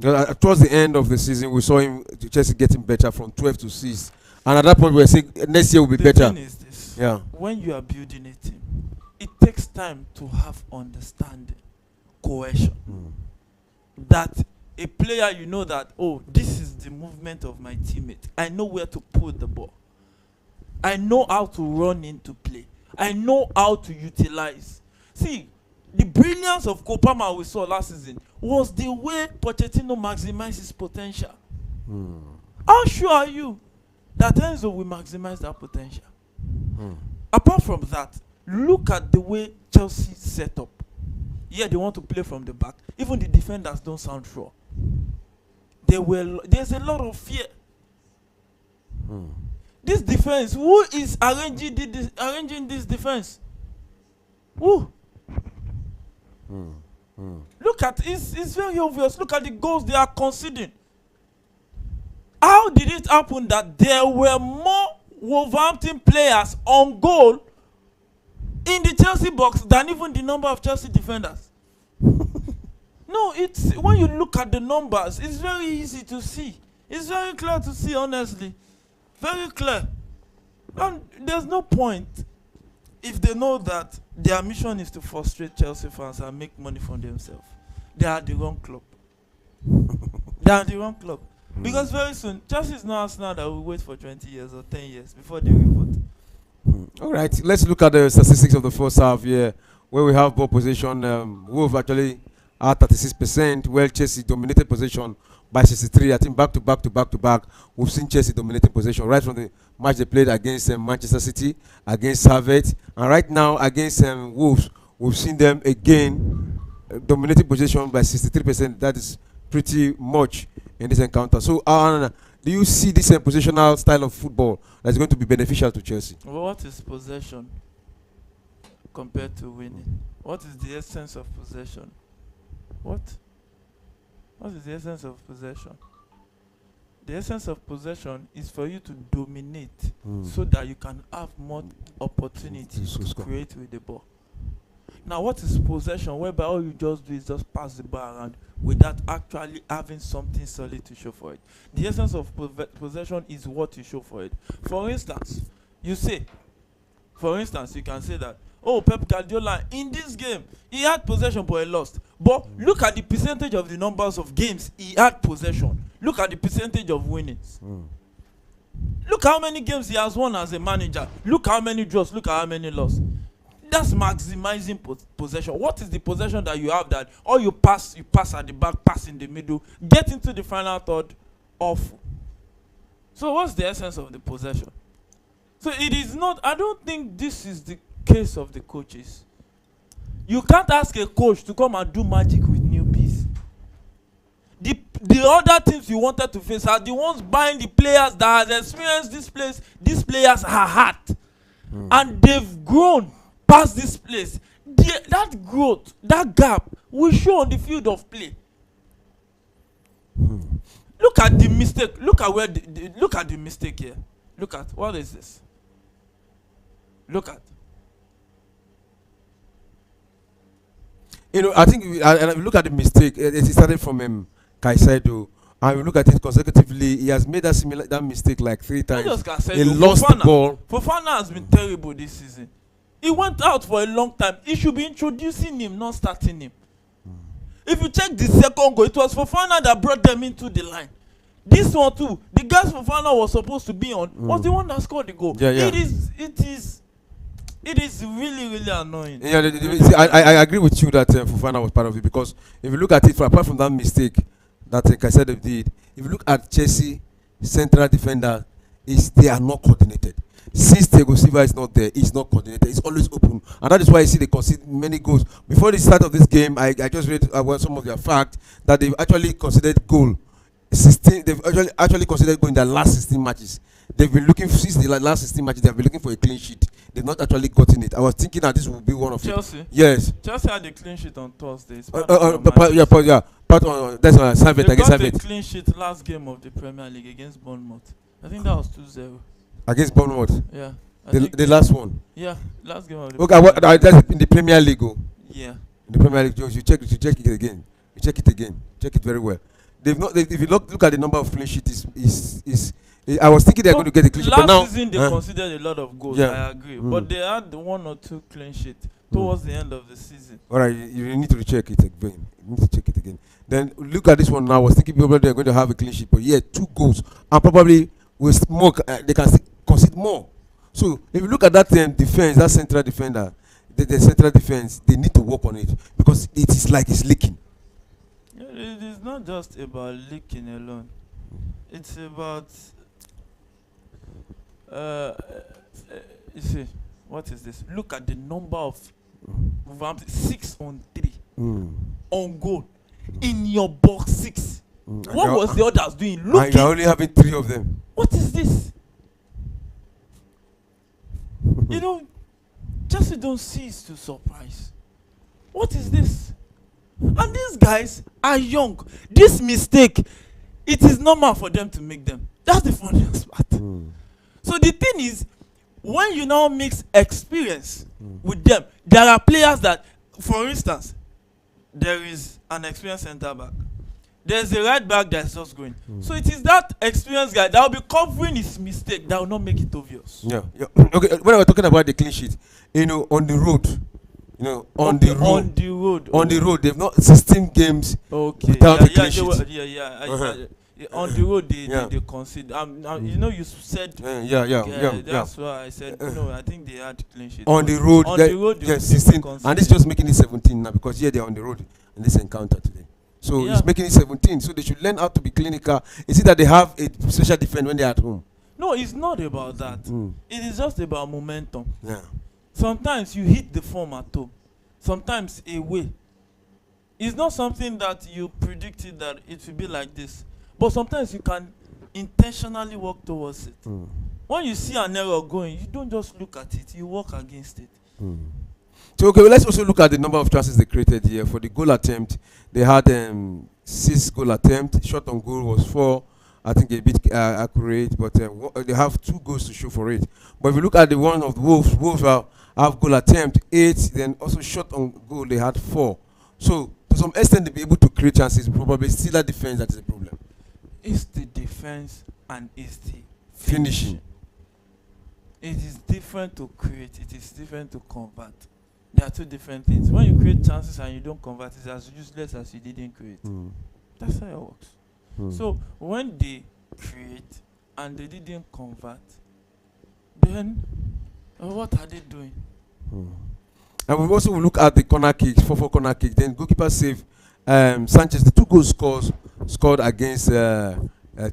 Towards the end of the season, we saw him Chelsea getting better from 12 to 6, and at that point we were saying next year will be The better. thing is this. Yeah. When you are building a team, it takes time to have understanding, cohesion. That a player, you know that, oh, this is the movement of my teammate. I know where to put the ball. I know how to run into play. I know how to utilize. See, the brilliance of Kopama we saw last season was the way Pochettino maximized his potential. How sure are you that Enzo will maximize that potential? Apart from that, look at the way Chelsea set up. Yeah, they want to play from the back. Even the defenders don't sound sure. There's a lot of fear. This defense, who is arranging this defense? Who? Look at it's very obvious. Look at the goals they are conceding. How did it happen that there were more Wolverhampton players on goal in the Chelsea box than even the number of Chelsea defenders? No, it's when you look at the numbers, it's very easy to see. It's very clear to see, honestly. Very clear. And there's no point if they know that their mission is to frustrate Chelsea fans and make money for themselves. They are the wrong club. They are the wrong club. Because very soon, Chelsea is not Arsenal that will wait for 20 years or 10 years before they revolt. All right, let's look at the statistics of the first half here, where we have ball possession. Wolves actually at 36%, while Chelsea dominated possession by 63. I think back to back, we've seen Chelsea dominating possession right from the match they played against Manchester City, against Havertz, and right now against Wolves, we've seen them again dominating possession by 63%. That is pretty much in this encounter. So, do you see this positional style of football that's going to be beneficial to Chelsea? Well, what is possession compared to winning? What is the essence of possession? What is the essence of possession? The essence of possession is for you to dominate so that you can have more opportunities to create with the ball. Now, what is possession? Whereby all you just do is just pass the ball around without actually having something solid to show for it. The essence of possession is what you show for it. For instance, you can say that, oh, Pep Guardiola, in this game, he had possession but he lost. But look at the percentage of the numbers of games he had possession. Look at the percentage of winnings. Look how many games he has won as a manager. Look how many draws. Look how many losses. That's maximizing possession. What is the possession that you have that or you pass at the back, pass in the middle, get into the final third, off? So what's the essence of the possession? So it is not, I don't think this is the case of the coaches. You can't ask a coach to come and do magic with newbies. The other teams you wanted to face are the ones buying the players that has experienced this place. These players are hot. And they've grown past this place. That growth, that gap will show on the field of play. Look at the mistake. Look at the mistake here. Look at, what is this? Look at. I think if you look at the mistake, it started from Caicedo, and we look at it consecutively. He has made that mistake like 3 times. He lost the ball. Fofana has been terrible this season. He went out for a long time. He should be introducing him, not starting him. If you check the second goal, it was Fofana that brought them into the line. This one too, the guys Fofana was supposed to be on was the one that scored the goal. Yeah. It is really, really annoying. Yeah, I agree with you that Fofana was part of it, because if you look at it, apart from that mistake that Caicedo did, if you look at Chelsea central defender, they are not coordinated. Since Thiago Silva is not there, he's not coordinated. It's always open, and that is why you see they concede many goals. Before the start of this game, I just read some of their facts that they've actually considered goal 16. They've actually considered goal in their last 16 matches. They've been looking since the last 16 matches. They've been looking for a clean sheet. They've not actually gotten it. I was thinking that this would be one of Chelsea. Yes. Chelsea had a clean sheet on Thursday. That's Savet against They got a Savet clean sheet last game of the Premier League against Bournemouth. I think that was 2-0. against Bournemouth. Yeah. The last one. Yeah, last game of the Okay, that's in the Premier League. Yeah. In the Premier League, you check it again. You check it again. Check it very well. they've not. If you look at the number of clean sheets, I was thinking they're going to get a clean sheet, but now last season they considered a lot of goals. Yeah. I agree, but they had 1 or 2 clean sheets towards the end of the season. All right, you need to recheck it again. You need to check it again. Then look at this one now. I was thinking probably they're going to have a clean sheet, but yeah, 2 goals, and probably with more, they can concede more. So if you look at that defense, that central defender, the central defense, they need to work on it because it is like it's leaking. Yeah, it is not just about leaking alone. It's about you see, what is this? Look at the number of 6 on 3 on goal in your box 6. What was the others doing? Looking. You're only having 3 of them. What is this? You know, Chelsea don't cease to surprise. What is this? And these guys are young. This mistake, it is normal for them to make them. That's the funniest part. So the thing is, when you now mix experience with them, there are players that, for instance, there is an experienced centre back. There's a right back that's just going. So it is that experienced guy that will be covering his mistake that will not make it obvious. Yeah. Okay. When we're talking about the clean sheet, on the road, on the road, they've not 16 games without a clean sheet. On the road, they concede. You said. That's why I said. I think they had clean sheet. On the road, they 16, and this is just making it 17 now because they're on the road in this encounter today. So it's making it 17. So they should learn how to be clinical. Is it that they have a special defense when they're at home? No, it's not about that. It is just about momentum. Yeah. Sometimes you hit the form at home. Sometimes away. It's not something that you predicted that it will be like this. But sometimes you can intentionally work towards it. When you see an error going, you don't just look at it. You work against it. So let's also look at the number of chances they created here. For the goal attempt, they had 6 goal attempts. Shot on goal was 4. I think a bit accurate, but they have 2 goals to show for it. But if you look at the one of the Wolves have goal attempt 8. Then also shot on goal they had 4. So to some extent they be able to create chances. Probably still that defense that is a problem. It's the defense and it's the Finishing. It is different to create. It is different to convert. There are 2 different things. When you create chances and you don't convert, it's as useless as you didn't create. That's how it works. So when they create and they didn't convert, then what are they doing? And we also look at the corner kicks, 4-4 corner kick. Then goalkeeper save Sanchez. The 2 goals scored against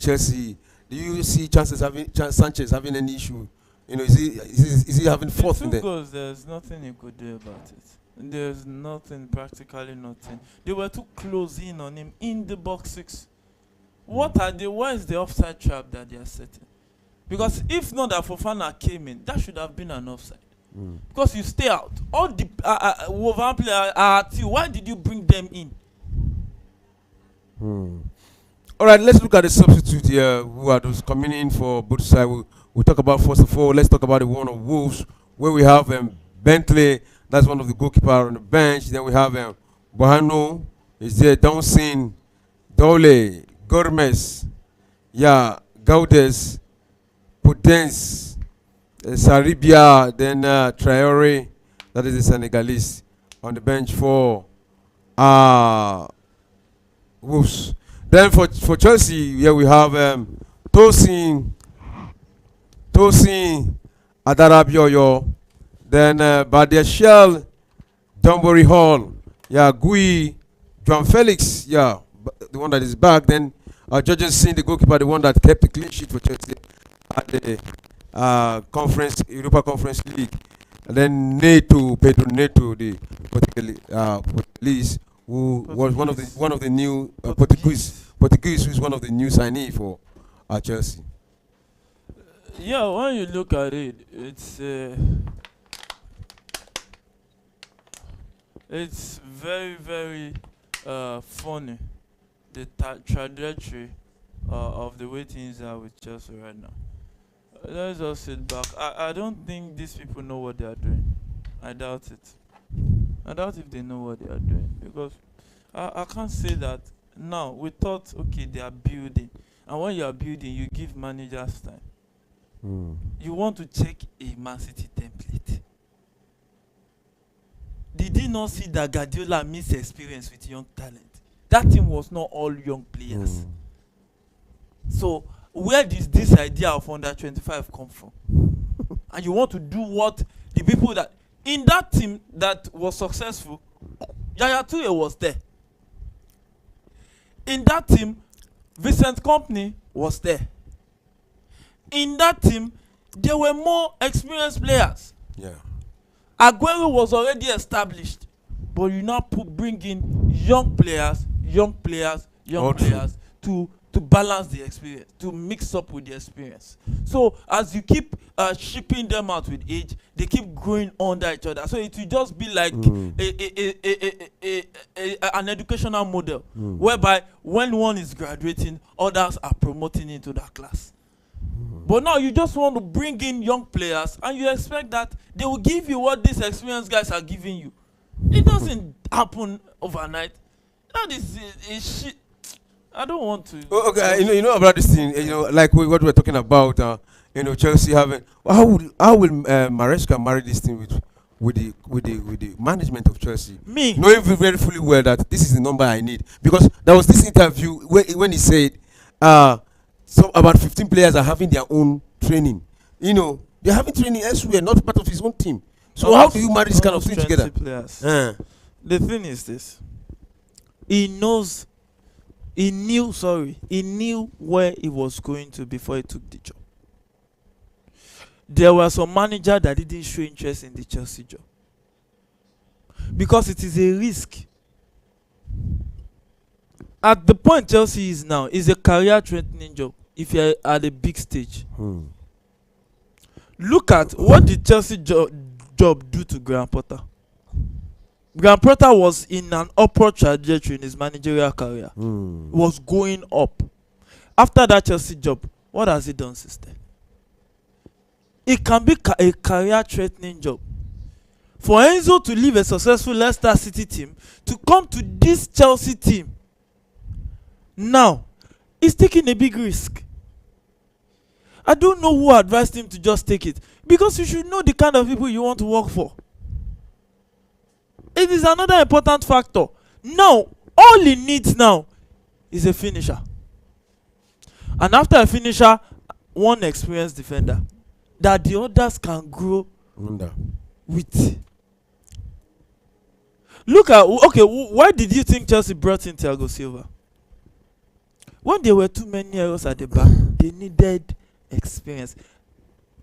Chelsea. Do you see Sanchez having any issue? Is he having fault in there? 2 goals, there's nothing he could do about it. There's nothing, practically nothing. They were too close in on him in the box 6. Where is the offside trap that they are setting? Because if not that Fofana came in, that should have been an offside. Because you stay out. All the Wolverhampton players are at you. Why did you bring them in? All right, let's look at the substitute here who are those coming in for both sides. We'll talk about, first of all, let's talk about the one of Wolves, where we have Bentley, that's one of the goalkeepers on the bench. Then we have Bohano, is there, Downsin, Dole, Gormes, Gaudes, Potence, Saribia, then Traore, that is the Senegalese, on the bench for Wolves. Then for Chelsea, here we have Tosin Adarabioyo, then Badiashel, Dunbury Hall, Gui, João Félix, the one that is back. Then Jørgen, the goalkeeper, the one that kept the clean sheet for Chelsea at the Europa Conference League. And then Pedro Neto, the Portuguese, who was one of the new Portuguese, who is one of the new signees for Chelsea. When you look at it, it's very, very funny, the trajectory of the way things are with Chelsea right now. Let's just sit back. I don't think these people know what they are doing. I doubt it. I doubt if they know what they are doing, because I can't say that Now we thought, okay, they are building, and when you are building, you give managers time. You want to check a Man City template. Did you not see that Guardiola missed experience with young talent? That team was not all young players. So where does this idea of under 25 come from? And you want to do what the people that in that team that was successful, Yaya Toure was there. In that team, Vincent Kompany was there. In that team, there were more experienced players. Yeah. Aguero was already established, but you now bring in young players to balance the experience, to mix up with the experience. So as you keep shipping them out with age, they keep growing under each other. So it will just be like an educational model whereby when one is graduating, others are promoting into that class. But now you just want to bring in young players and you expect that they will give you what these experienced guys are giving you. It doesn't happen overnight. That is a shit. I don't want to. Okay, you know about this thing. Like what we're talking about. Chelsea having. How will Maresca marry this thing with the management of Chelsea? Me knowing very fully well that this is the number I need, because there was this interview when he said, so about 15 players are having their own training. They're having training elsewhere, not part of his own team. So how do you marry this kind of thing together? The thing is this: he knew where he was going to before he took the job. There were some managers that didn't show interest in the Chelsea job because it is a risk. At the point Chelsea is now, is a career-threatening job if you're at a big stage. Look at what the Chelsea job do to Graham Potter. Graham Potter was in an upward trajectory in his managerial career. Was going up. After that Chelsea job, what has he done since then? It can be a career-threatening job. For Enzo to leave a successful Leicester City team to come to this Chelsea team, now, he's taking a big risk. I don't know who advised him to just take it, because you should know the kind of people you want to work for. It is another important factor. Now, all he needs now is a finisher. And after a finisher, one experienced defender that the others can grow with. Look at, okay, why did you think Chelsea brought in Thiago Silva? When there were too many errors at the back, they needed experience.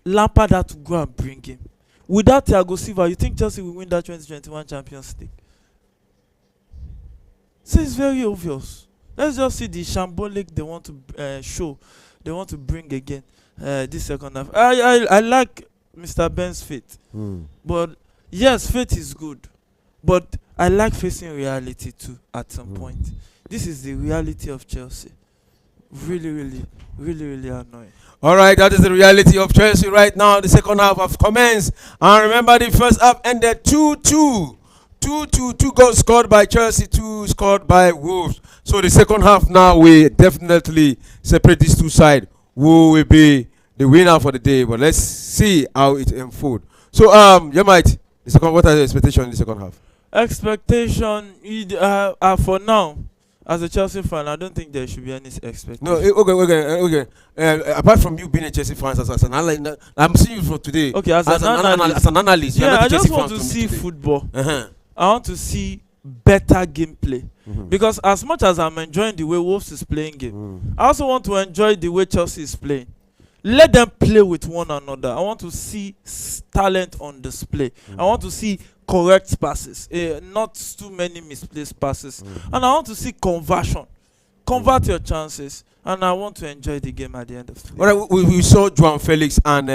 Lampard had to go and bring him. Without Thiago Silva, you think Chelsea will win that 2021 Champions League? So it's very obvious. Let's just see the shambolic they want to show. They want to bring again this second half. I like Mr. Ben's faith. But yes, faith is good. But I like facing reality too at some point. This is the reality of Chelsea. Really annoying. All right, that is the reality of Chelsea right now. The second half have commenced. And remember, the first half ended 2-2. 2-2. 2 goals scored by Chelsea, 2 scored by Wolves. So the second half now, we definitely separate these two sides. Who will be the winner for the day? But let's see how it unfolds. So, what are the expectations in the second half? Expectation, for now, as a Chelsea fan, I don't think there should be any expectation. No, okay. Apart from you being a Chelsea fan, as an analyst, I'm seeing you from today. Okay, as an analyst. Yeah, I just want to see football. I want to see better gameplay. Because as much as I'm enjoying the way Wolves is playing game, I also want to enjoy the way Chelsea is playing. Let them play with one another. I want to see talent on display. I want to see correct passes, not too many misplaced passes. And I want to see conversion. Convert your chances. And I want to enjoy the game at the end of the day. All right, we saw João Félix and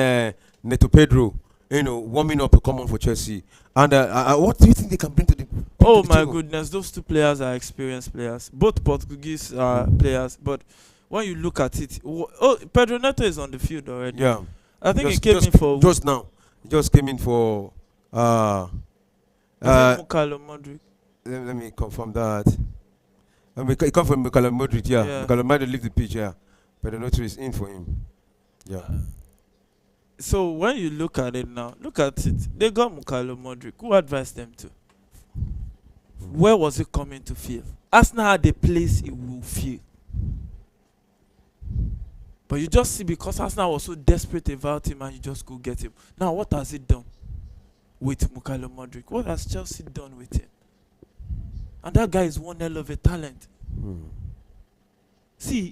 Neto Pedro, warming up to come on for Chelsea. And what do you think they can bring to the Oh my goodness, those two players are experienced players. Both Portuguese players. But when you look at it, Pedro Neto is on the field already. Yeah. I think he came in for... Just now. He just came in for... Let me confirm that. He come from Nicolas Madrid, yeah. Yeah. Nicolas Madrid leave the pitch, yeah. But the notice is in for him. Yeah. So when you look at it now, look at it. They got Nicolas Modric. Who advised them to? Where was it coming to feel? Arsenal had a place it will feel. But you just see, because Arsenal was so desperate about him, and you just go get him. Now, what has it done with Nicolas Modric? What has Chelsea done with him? And that guy is one hell of a talent. See,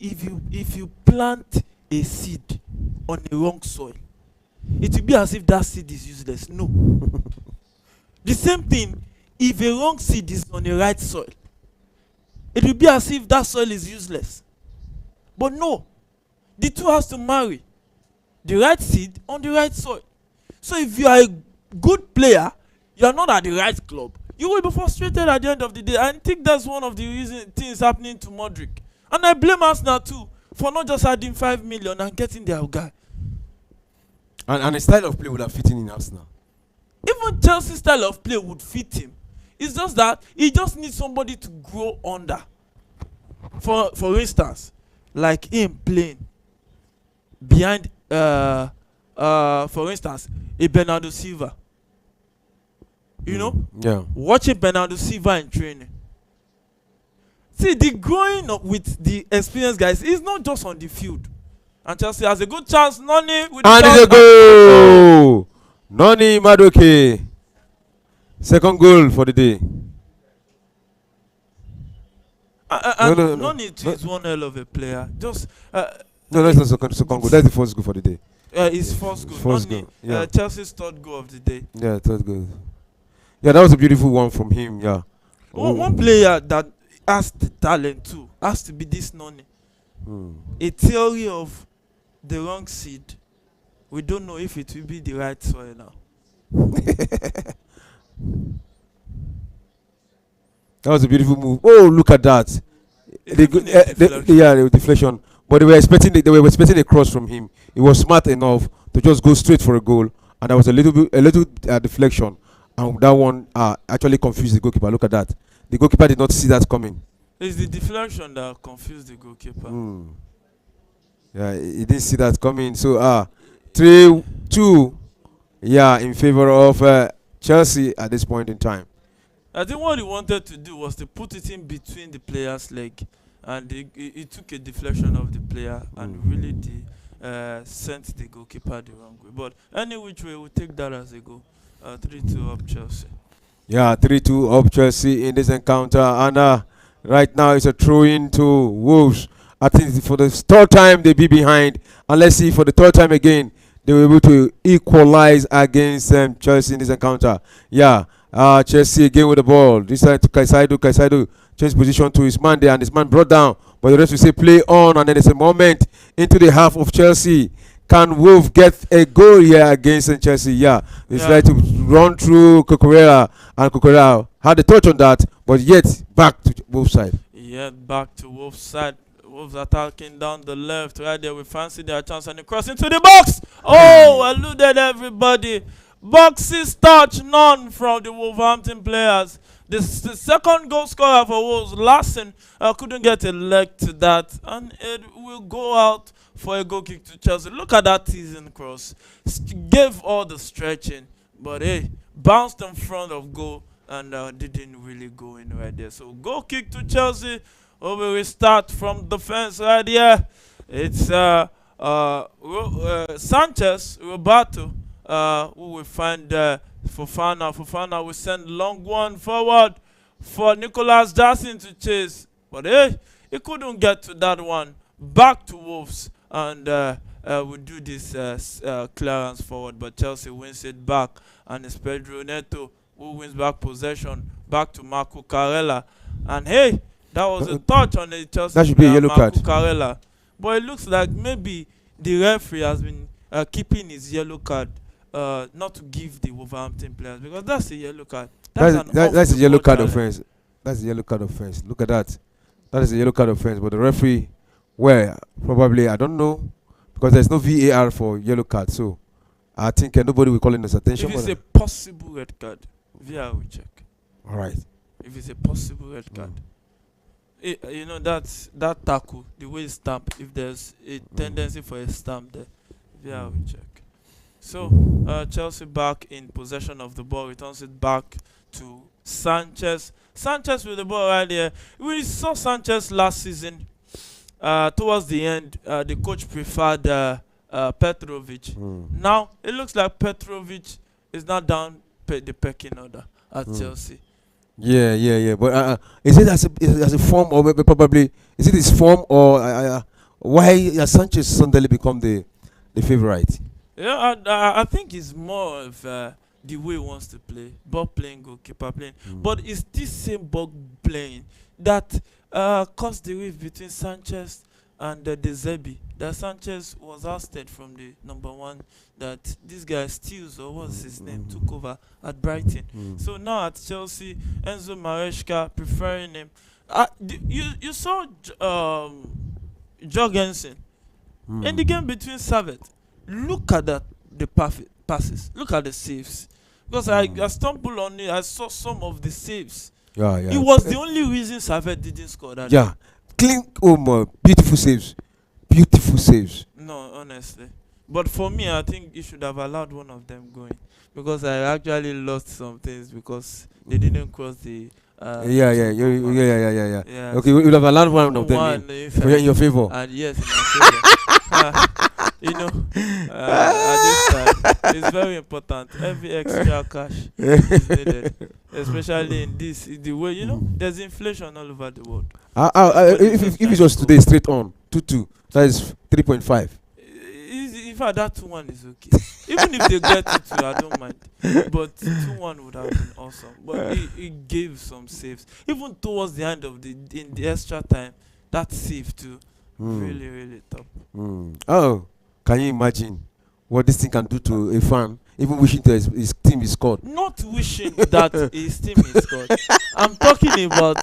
if you plant a seed on the wrong soil, it will be as if that seed is useless. No. The same thing, if a wrong seed is on the right soil, it will be as if that soil is useless. But no, the two has to marry. The right seed on the right soil. So if you are a good player, you are not at the right club, you will be frustrated at the end of the day. I think that's one of the things happening to Modric. And I blame Arsenal too for not just adding 5 million and getting their guy. And his style of play would have fit in Arsenal. Even Chelsea's style of play would fit him. It's just that he just needs somebody to grow under. For instance, like him playing behind, for instance, a Bernardo Silva. You know? Yeah. Watching Bernardo Silva in training. See, the growing up with the experienced guys is not just on the field. And Chelsea has a good chance. Noni with and it's a goal. Noni Madueke. Second goal for the day. Noni is one hell of a player. Just no, that's not second goal. That's the first goal for the day. His first goal. First Noni, goal. Yeah. Chelsea's third goal of the day. Yeah, third goal. Yeah, that was a beautiful one from him. Yeah. One player that has the talent too has to be this Noni. A theory of the wrong seed. We don't know if it will be the right soil now. That was a beautiful move. Oh, look at that! The deflection. But they were expecting a cross from him. He was smart enough to just go straight for a goal, and there was a little deflection, and that one actually confused the goalkeeper. Look at that! The goalkeeper did not see that coming. It's the deflection that confused the goalkeeper. Yeah, he didn't see that coming. So 3-2, yeah, in favor of Chelsea at this point in time. I think what he wanted to do was to put it in between the player's leg, and he took a deflection of the player and really sent the goalkeeper the wrong way. But any which way, we'll take that as a goal. 3-2 up Chelsea. Yeah, 3-2 up Chelsea in this encounter, and right now it's a throw-in to Wolves. I think for the third time they be behind, and let's see for the third time again they were able to equalize against Chelsea in this encounter. Yeah, Chelsea again with the ball. This time to Caicedo changed position to his man there, and his man brought down. But the rest will say play on, and then there's a moment into the half of Chelsea. Can Wolves get a goal here against Chelsea? Yeah, they tried to run through Cucurella, and Cucurella had a touch on that, but yet back to Wolves side. Yeah, back to Wolves side. Wolves attacking down the left. Right there, we fancy their chance, and they cross into the box. Oh, eluded everybody. Boxes touch, none from the Wolverhampton players. The second goal scorer for Wolves, Larsen, couldn't get a leg to that, and it will go out for a goal kick to Chelsea. Look at that teasing cross. Gave all the stretching, but hey, bounced in front of goal and didn't really go in right there. So goal kick to Chelsea. We will start from defense right here. It's Sanchez, Roberto, who will find Fofana. Fofana will send long one forward for Nicolas Jackson to chase. But hey, he couldn't get to that one. Back to Wolves, and we do this clearance forward. But Chelsea wins it back, and it's Pedro Neto who wins back possession. Back to Marco Carella. And hey, that was a touch on the Chelsea. That should be a yellow card. Carella. But it looks like maybe the referee has been keeping his yellow card, not to give the Wolverhampton players, because that's a yellow card. That's a yellow card offense. That's a yellow card offense. Look at that. That is a yellow card offense. But the referee, probably, I don't know, because there's no VAR for yellow card. So I think nobody will call in this attention. If it's a possible red card, VAR will check. All right. If it's a possible red card. You know that tackle, the way it's stamped. If there's a tendency for a stamp there, yeah, we check. So Chelsea back in possession of the ball, returns it back to Sanchez. Sanchez with the ball right there. We saw Sanchez last season. Towards the end, the coach preferred Petrovic. Now it looks like Petrovic is not down the pecking order at Chelsea. Yeah. But is it as a form, or maybe probably is it his form, or why has Sanchez suddenly become the favorite? Yeah, I think it's more of the way he wants to play, ball playing, goalkeeper playing. But it's this same ball playing that caused the rift between Sanchez and De Zerbi. That Sanchez was ousted from the number one. That this guy Steels, or what's his name, took over at Brighton. So now at Chelsea, Enzo Maresca preferring him. You saw Jørgen in the game between Savet. Look at the passes. Look at the saves. Because I stumbled on it. I saw some of the saves. Yeah. It was the only reason Savet didn't score that. Yeah, clean, beautiful saves. Beautiful saves. No, honestly. But for me, I think you should have allowed one of them going. Because I actually lost some things because they didn't cross the... Yeah. Okay, we will have allowed one of them in your favor. And yes, in my favor. You know, at this time, it's very important. Every extra cash is needed, especially in the way, you know, there's inflation all over the world. If it was today, straight on 2-2, that is 3.5. In fact, that 2-1 is okay. Even if they get it 2, I don't mind. But 2-1 would have been awesome. But he gave some saves. Even towards the end of in the extra time, that save too, really top. Oh. Can you imagine what this thing can do to a fan, even wishing that his team is scored? Not wishing that his team is scored. I'm talking about...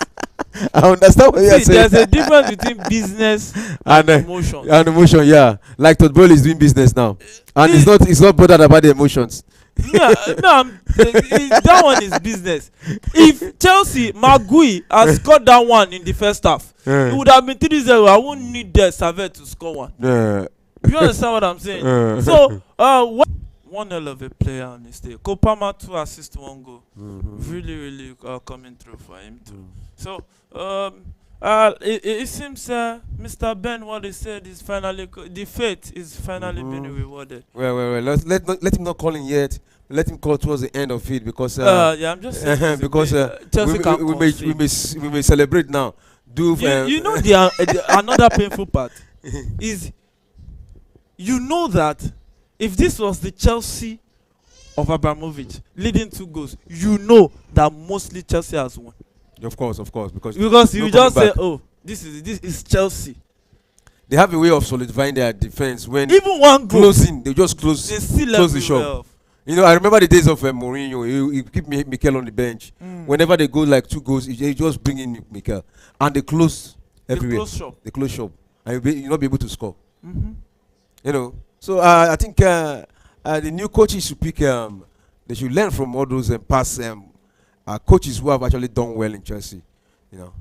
I understand what you're saying. There's a difference between business and emotion. And emotion, yeah. Like Todd Bowley is doing business now. And it's not bothered about the emotions. Yeah, no, that one is business. If Chelsea, Magui has scored that one in the first half, it would have been 3-0. I wouldn't need the Savet to score one. Yeah. You understand what I'm saying? So, one hell of a player on this day. Kopama 2 assists, 1 goal. Really coming through for him too. So, it seems Mr. Ben, what he said is finally the fate is finally being rewarded. Well. Let him not call in yet. Let him call towards the end of it because I'm just saying because we may celebrate now. You know the another painful part is. You know that if this was the Chelsea of Abramovich leading 2 goals, you know that mostly Chelsea has won. Of course, because you just say, "Oh, this is Chelsea." They have a way of solidifying their defense when even one goal closing, they just close the shop. Well. You know, I remember the days of Mourinho. He keep Mikel on the bench. Whenever they go like 2 goals, he just bring in Mikel, and they close everywhere. They close shop, and you'll not be able to score. You know, so I think the new coaches should pick. They should learn from all those past coaches who have actually done well in Chelsea. You know,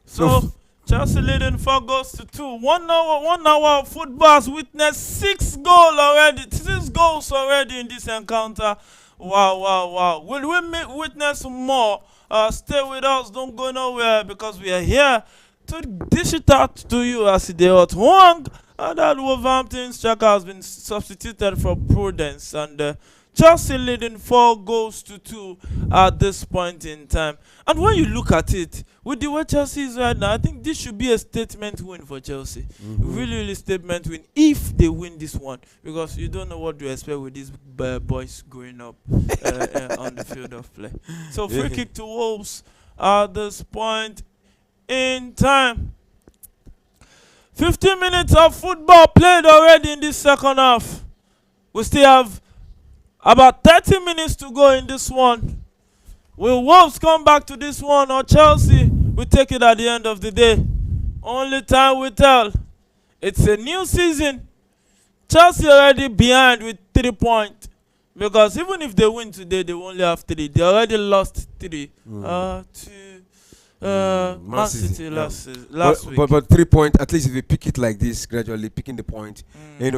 so Chelsea leading 4-2. 1 hour of football has witnessed 6 goals already in this encounter. Wow! Will we witness more? Stay with us. Don't go nowhere because we are here to dish it out to you as the hot Huang. That Wolverhampton striker has been substituted for Prudence, and Chelsea leading 4-2 at this point in time. And when you look at it, with the way Chelsea is right now, I think this should be a statement win for Chelsea. Really statement win if they win this one, because you don't know what to expect with these boys going up on the field of play. So free kick to Wolves at this point in time. 15 minutes of football played already in this second half. We still have about 30 minutes to go in this one. Will Wolves come back to this one, or Chelsea will take it at the end of the day? Only time will tell. It's a new season. Chelsea already behind with 3 points. Because even if they win today, they only have 3. They already lost 3 to Man City last week. But 3 points, at least if they pick it like this, gradually picking the point,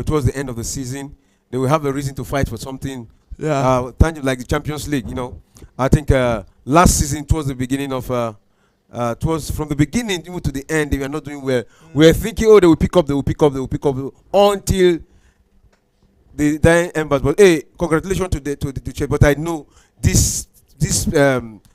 towards the end of the season, they will have a reason to fight for something tangible like the Champions League. I think last season, towards the beginning of, towards from the beginning even to the end, they were not doing well. We were thinking, they will pick up, until the dying embers. But hey, congratulations to the Chelsea. But I know this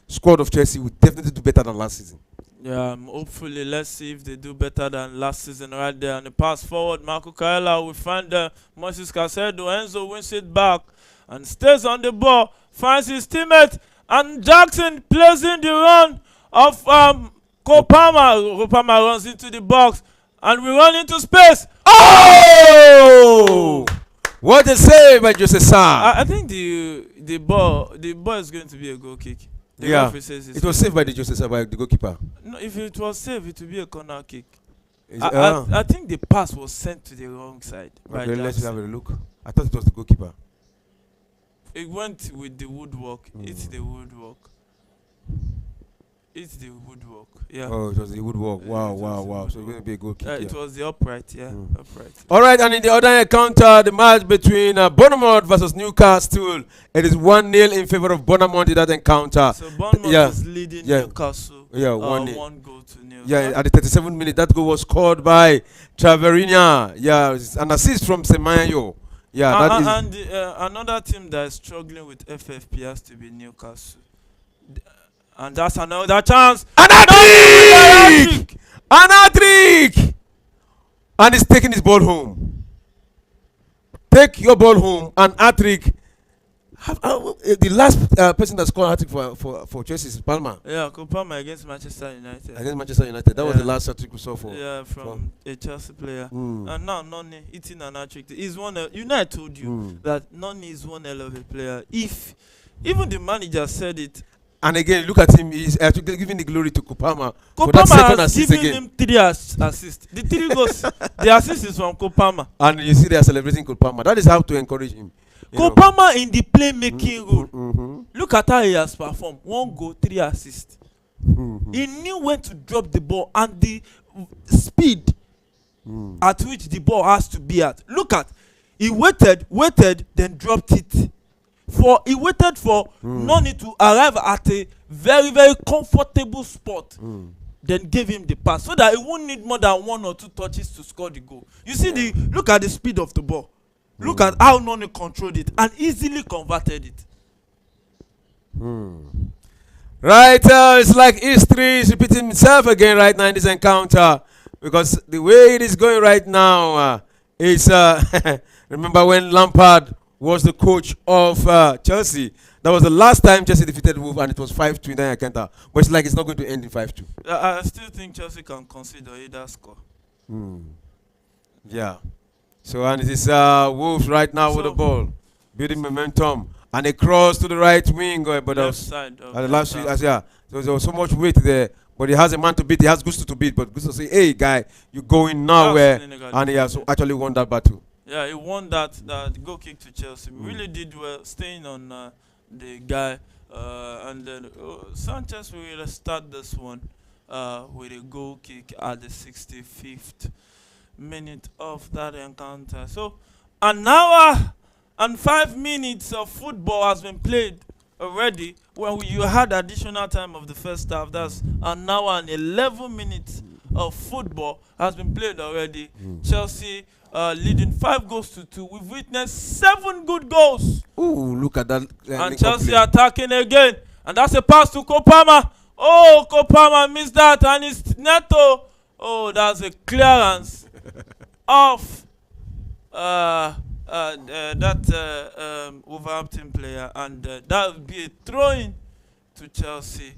squad of Chelsea will definitely do better than last season. Yeah, hopefully, let's see if they do better than last season right there. And the pass forward, Marco Kaela will find Moses Caicedo. Enzo wins it back and stays on the ball, finds his teammate, and Jackson plays in the run of Kopama. Kopama runs into the box, and we run into space. Oh! What a save by Jose Sa. I think the ball is going to be a goal kick. It was saved by the Jose Sa, by the goalkeeper. No, if it was saved, it would be a corner kick. I think the pass was sent to the wrong side. Okay, let's have a look. I thought it was the goalkeeper. It went with the woodwork. It's the woodwork. It's the woodwork. Yeah. Oh, it was the woodwork. Wow. So it's going to be a goal kick. It was the upright. Upright. All right, and in the other encounter, the match between Bournemouth versus Newcastle, it is 1-0 in favor of Bournemouth in that encounter. So Bournemouth is leading Newcastle. 1 goal to nil. At the 37th minute, that goal was scored by Traverinia. It's an assist from Semenyo. Another team that is struggling with FFP has to be Newcastle. And that's another chance. An hat-trick! And he's taking his ball home. Take your ball home. An hat-trick. The last person that scored a hat-trick for Chelsea is Palmer. Yeah, Palmer against Manchester United. That was the last hat-trick we saw for. Yeah, from a Chelsea player. And now Noni eating an hat-trick. He's one. I told you that Noni is one hell of a player. If even the manager said it. And again, look at him. He's actually giving the glory to Kopama for that second assist again. Given him 3 assists. The 3 goals, the assist is from Kopama. And you see they are celebrating Kopama. That is how to encourage him. Kopama in the playmaking role. Look at how he has performed. 1 goal, 3 assists. He knew when to drop the ball and the speed at which the ball has to be at. Look at, he waited, then dropped it. He waited for Noni to arrive at a very, very comfortable spot, then gave him the pass so that he won't need more than 1 or 2 touches to score the goal. You see, look at the speed of the ball. Look at how Noni controlled it and easily converted it. Right, it's like history is repeating itself again right now in this encounter, because the way it is going right now is remember when Lampard was the coach of Chelsea. That was the last time Chelsea defeated Wolves, and it was 5-2 in that encounter. But it's like it's not going to end in 5-2. I still think Chelsea can consider either score. Yeah. So, and it is Wolves right now with the ball, building momentum, and a cross to the right wing. But left side of the last week, so there was so much weight there. But he has a man to beat. He has Gusto to beat. But Gusto say, "Hey, guy, you're going nowhere," and he has actually won that battle. Yeah, he won that goal kick to Chelsea. Really did well, staying on the guy. And then Sanchez will start this one with a goal kick at the 65th minute of that encounter. So, an hour and 5 minutes of football has been played already. When you had additional time of the first half, that's an hour and 11 minutes of football has been played already. Chelsea leading 5-2. We've witnessed 7 good goals. Ooh, look at that. And Chelsea attacking again. And that's a pass to Kopama. Oh, Kopama missed that. And it's Neto. Oh, that's a clearance of Wolverhampton player. And that would be a throw-in to Chelsea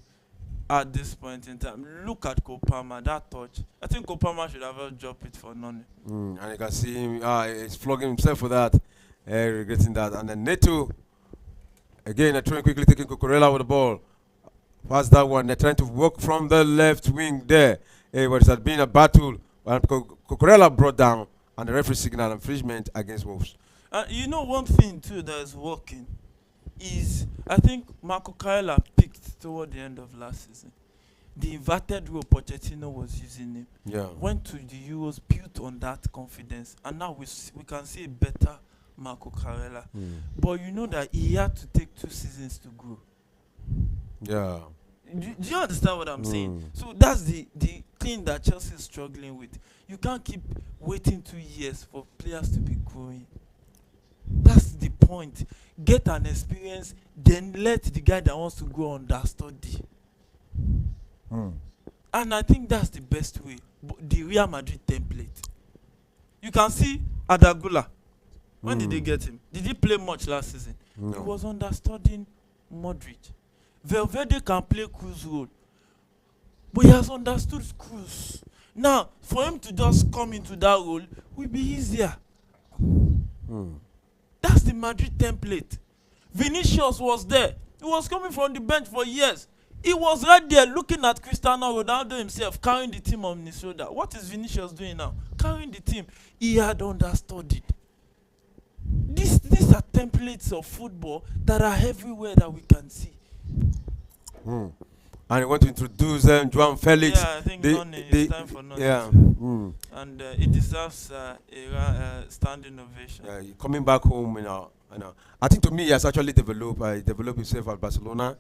at this point in time. Look at Kopama, that touch. I think Kopama should have dropped it for Noni. And you can see him, he's flogging himself for that, regretting that. And then Neto, again, trying quickly taking Cucurella with the ball. Past that one, they're trying to work from the left wing there. But it had been a battle. And Cucurella brought down, and the referee signal infringement against Wolves. You know one thing too that is working is, I think Marco Kaela picked toward the end of last season. the inverted role Pochettino was using him. Yeah. Went to the Euros, built on that confidence, and now we can see a better Marco Carella. But you know that he had to take 2 seasons to grow. Yeah. Do you understand what I'm saying? So that's the thing that Chelsea is struggling with. You can't keep waiting 2 years for players to be growing. That's the point. Get an experience, then let the guy that wants to go understudy. And I think that's the best way. The Real Madrid template. You can see Adagula. When did they get him? Did he play much last season? No. He was understudying Modric. Valverde can play Cruz role, but he has understood Cruz. Now, for him to just come into that role will be easier. That's the Madrid template. Vinicius was there. He was coming from the bench for years. He was right there looking at Cristiano Ronaldo himself, carrying the team on his shoulder. What is Vinicius doing now? Carrying the team. He had understood it. These are templates of football that are everywhere that we can see. And I want to introduce João Félix. Yeah, I think Noni, it's time for Noni. Yeah. And it deserves a standing ovation. Yeah, coming back home, I think to me he has actually developed himself at Barcelona,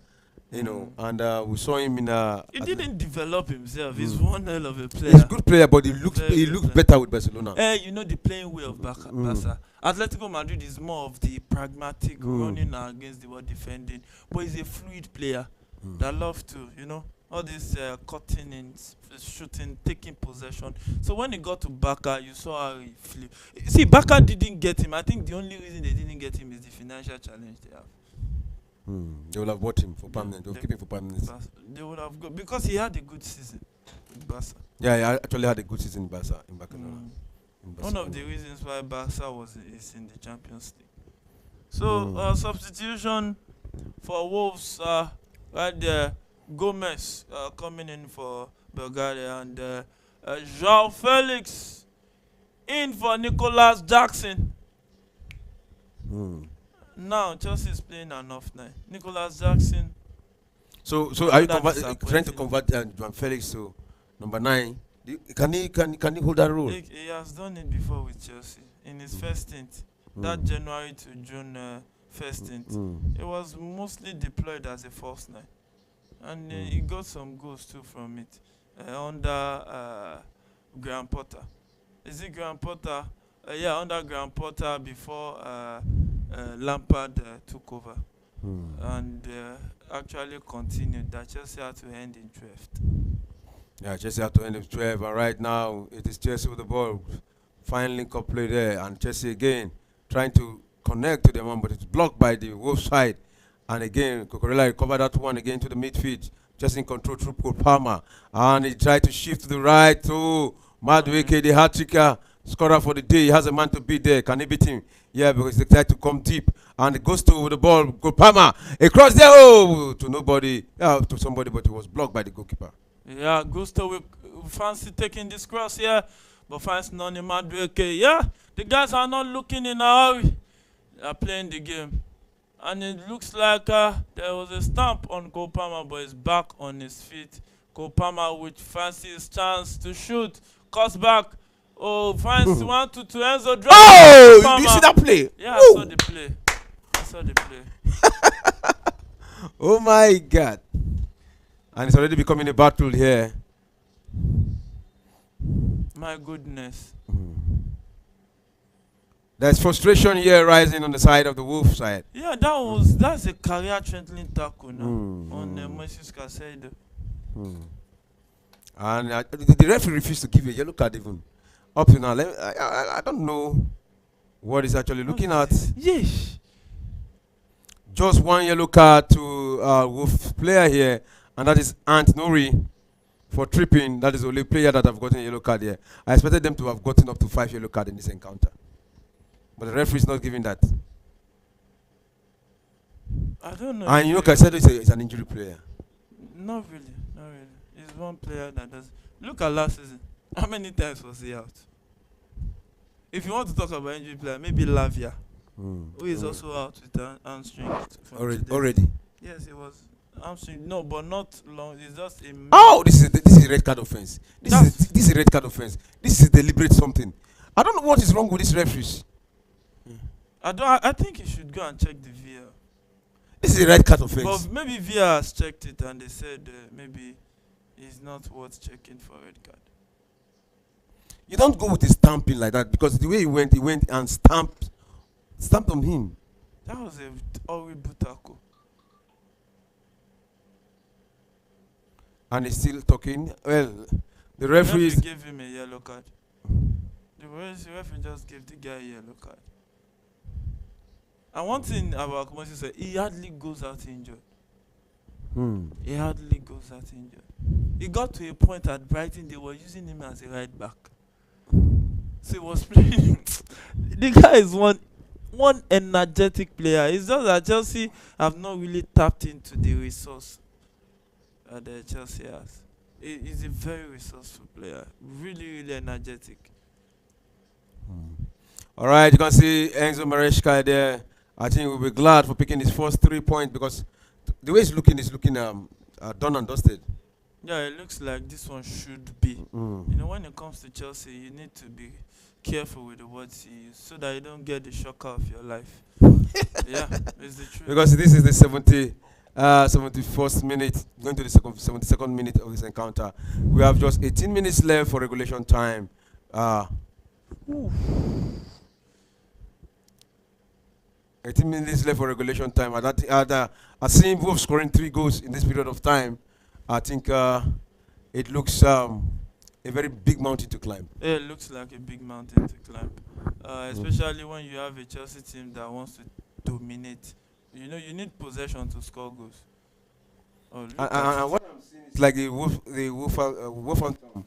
and we saw him in He didn't develop himself. He's one hell of a player. He's a good player, but he looks better with Barcelona. The playing way of Barca. Atletico Madrid is more of the pragmatic, running against the wall, defending, but he's a fluid player that loves to, all this cutting in, shooting, taking possession. So when he got to Barca, you saw how he flew. See, Barca didn't get him. I think the only reason they didn't get him is the financial challenge they have. They will have bought him for permanent. They will keep him for permanent. They would have got, because he had a good season with Barca. Yeah, he actually had a good season in Barcelona. One of the reasons why Barca is in the Champions League. So substitution for Wolves right there. Gomez coming in for Bulgaria, and João Félix in for Nicolas Jackson. Now Chelsea is playing an off night. Nicolas Jackson. So are you trying to convert João Félix to number 9? Can he hold that role? He has done it before with Chelsea in his first stint. That January to June first stint. He was mostly deployed as a false 9. And he got some goals too from it under Graham Potter. Is it Graham Potter? Under Graham Potter before Lampard took over. And actually continued that Chelsea had to end in 12th. Yeah, Chelsea had to end in 12th, and right now it is Chelsea with the ball. Fine link-up play there, and Chelsea again trying to connect to the one, but it's blocked by the Wolves side. And again, Cucurella recovered that one again to the midfield. Just in control through Cole Palmer. And he tried to shift to the right to Madueke, the hat-tricker, scorer for the day. He has a man to beat there. Can he beat him? Yeah, because they tried to come deep. And it goes to the ball. Cole Palmer. Across there. To nobody. To somebody, but he was blocked by the goalkeeper. Yeah, Gusto will fancy taking this cross here. But finds Noni Madueke. Yeah, the guys are not looking in a hurry. They are playing the game. And it looks like there was a stamp on Cole Palmer, but he's back on his feet. Cole Palmer with fancy his chance to shoot. Cuts back. Finds 1-2 to Enzo. Did you see that play? Yeah, I saw the play. Oh my God. And it's already becoming a battle here. My goodness. There's frustration here rising on the side of the Wolf side. Yeah, that's a career-threatening tackle now on Moises Caicedo. And the referee refused to give a yellow card even. Up to now, I don't know what he's actually looking at. Yes. Just one yellow card to Wolf player here, and that is Ant Nori for tripping. That is the only player that have gotten a yellow card here. I expected them to have gotten up to 5 yellow cards in this encounter. But the referee is not giving that. I don't know. And Caicedo is an injury player. Not really. He's one player that does. Look at last season. How many times was he out? If you want to talk about injury player, maybe Lavia, who is also out with an hamstring. Already? Yes, he was hamstring. No, but not long. It's just a. Oh, this is a red card offense. That's- This is a red card offense. This is deliberate something. I don't know what is wrong with these referees. I don't. I think you should go and check the VAR. This is a red card offense. But maybe VAR has checked it and they said maybe it's not worth checking for red card. You don't go with a stamping like that because the way he went and stamped on him. That was a horrible tackle. And he's still talking. Well, the The referee referee gave him a yellow card. The referee just gave the guy a yellow card. And one thing about Kumasi said, he hardly goes out injured. He hardly goes out injured. He got to a point at Brighton, they were using him as a right back. So he was playing. The guy is one energetic player. It's just that Chelsea have not really tapped into the resource that Chelsea has. He's a very resourceful player. Really, really energetic. All right, you can see Enzo Maresca there. I think we'll be glad for picking his first 3 points because the way he's looking is looking done and dusted. Yeah, it looks like this one should be. You know, when it comes to Chelsea, you need to be careful with the words you use so that you don't get the shocker of your life. Yeah, it's the truth. Because this is the 71st minute, going to the 72nd minute of this encounter. We have just 18 minutes left for regulation time. 18 minutes left for regulation time. I seen Wolves scoring 3 goals in this period of time. I think it looks a very big mountain to climb. It looks like a big mountain to climb, especially when you have a Chelsea team that wants to dominate. You know, you need possession to score goals. And what I'm seeing is like the Wolverhampton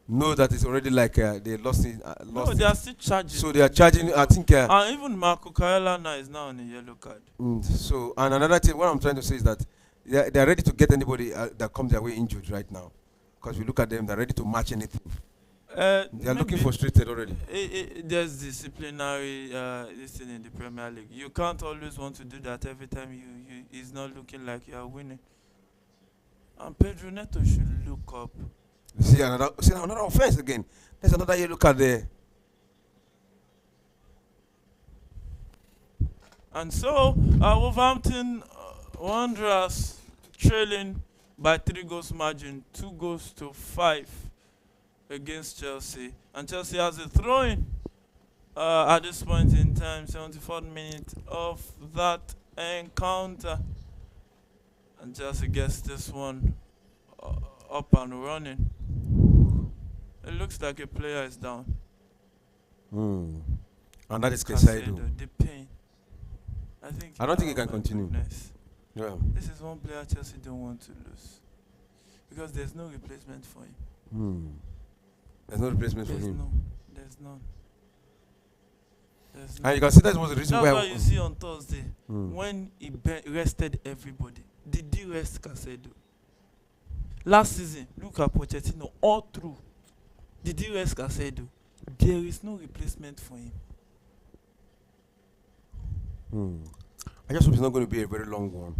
know that it's already like they lost it. No, they are still charging. So they are charging. I think. And even Marco Carella now is now on a yellow card. So and another thing, what I'm trying to say is that they are ready to get anybody that comes their way injured right now, because we look at them, they're ready to match anything. They are looking frustrated already. There's disciplinary this thing in the Premier League. You can't always want to do that every time it's not looking like you are winning. And Pedro Neto should look up. See another offense again. There's another yellow card there. And so Wolverhampton Wanderers trailing by 3 goals margin, 2-5 against Chelsea. And Chelsea has a throw-in at this point in time, 74th minute of that encounter. And Chelsea gets this one up and running. It looks like a player is down. And that is Caicedo. The pain. I don't think he can continue. Goodness. Yeah. This is one player Chelsea don't want to lose because there's no replacement for him. There's no replacement for him. There's none. And you can see that was the reason That's why. why you see on Thursday when he rested everybody. Did he rest Caicedo? Last season, look at Pochettino all through. Did he rest Caicedo? There is no replacement for him. I just hope it's not going to be a very long one.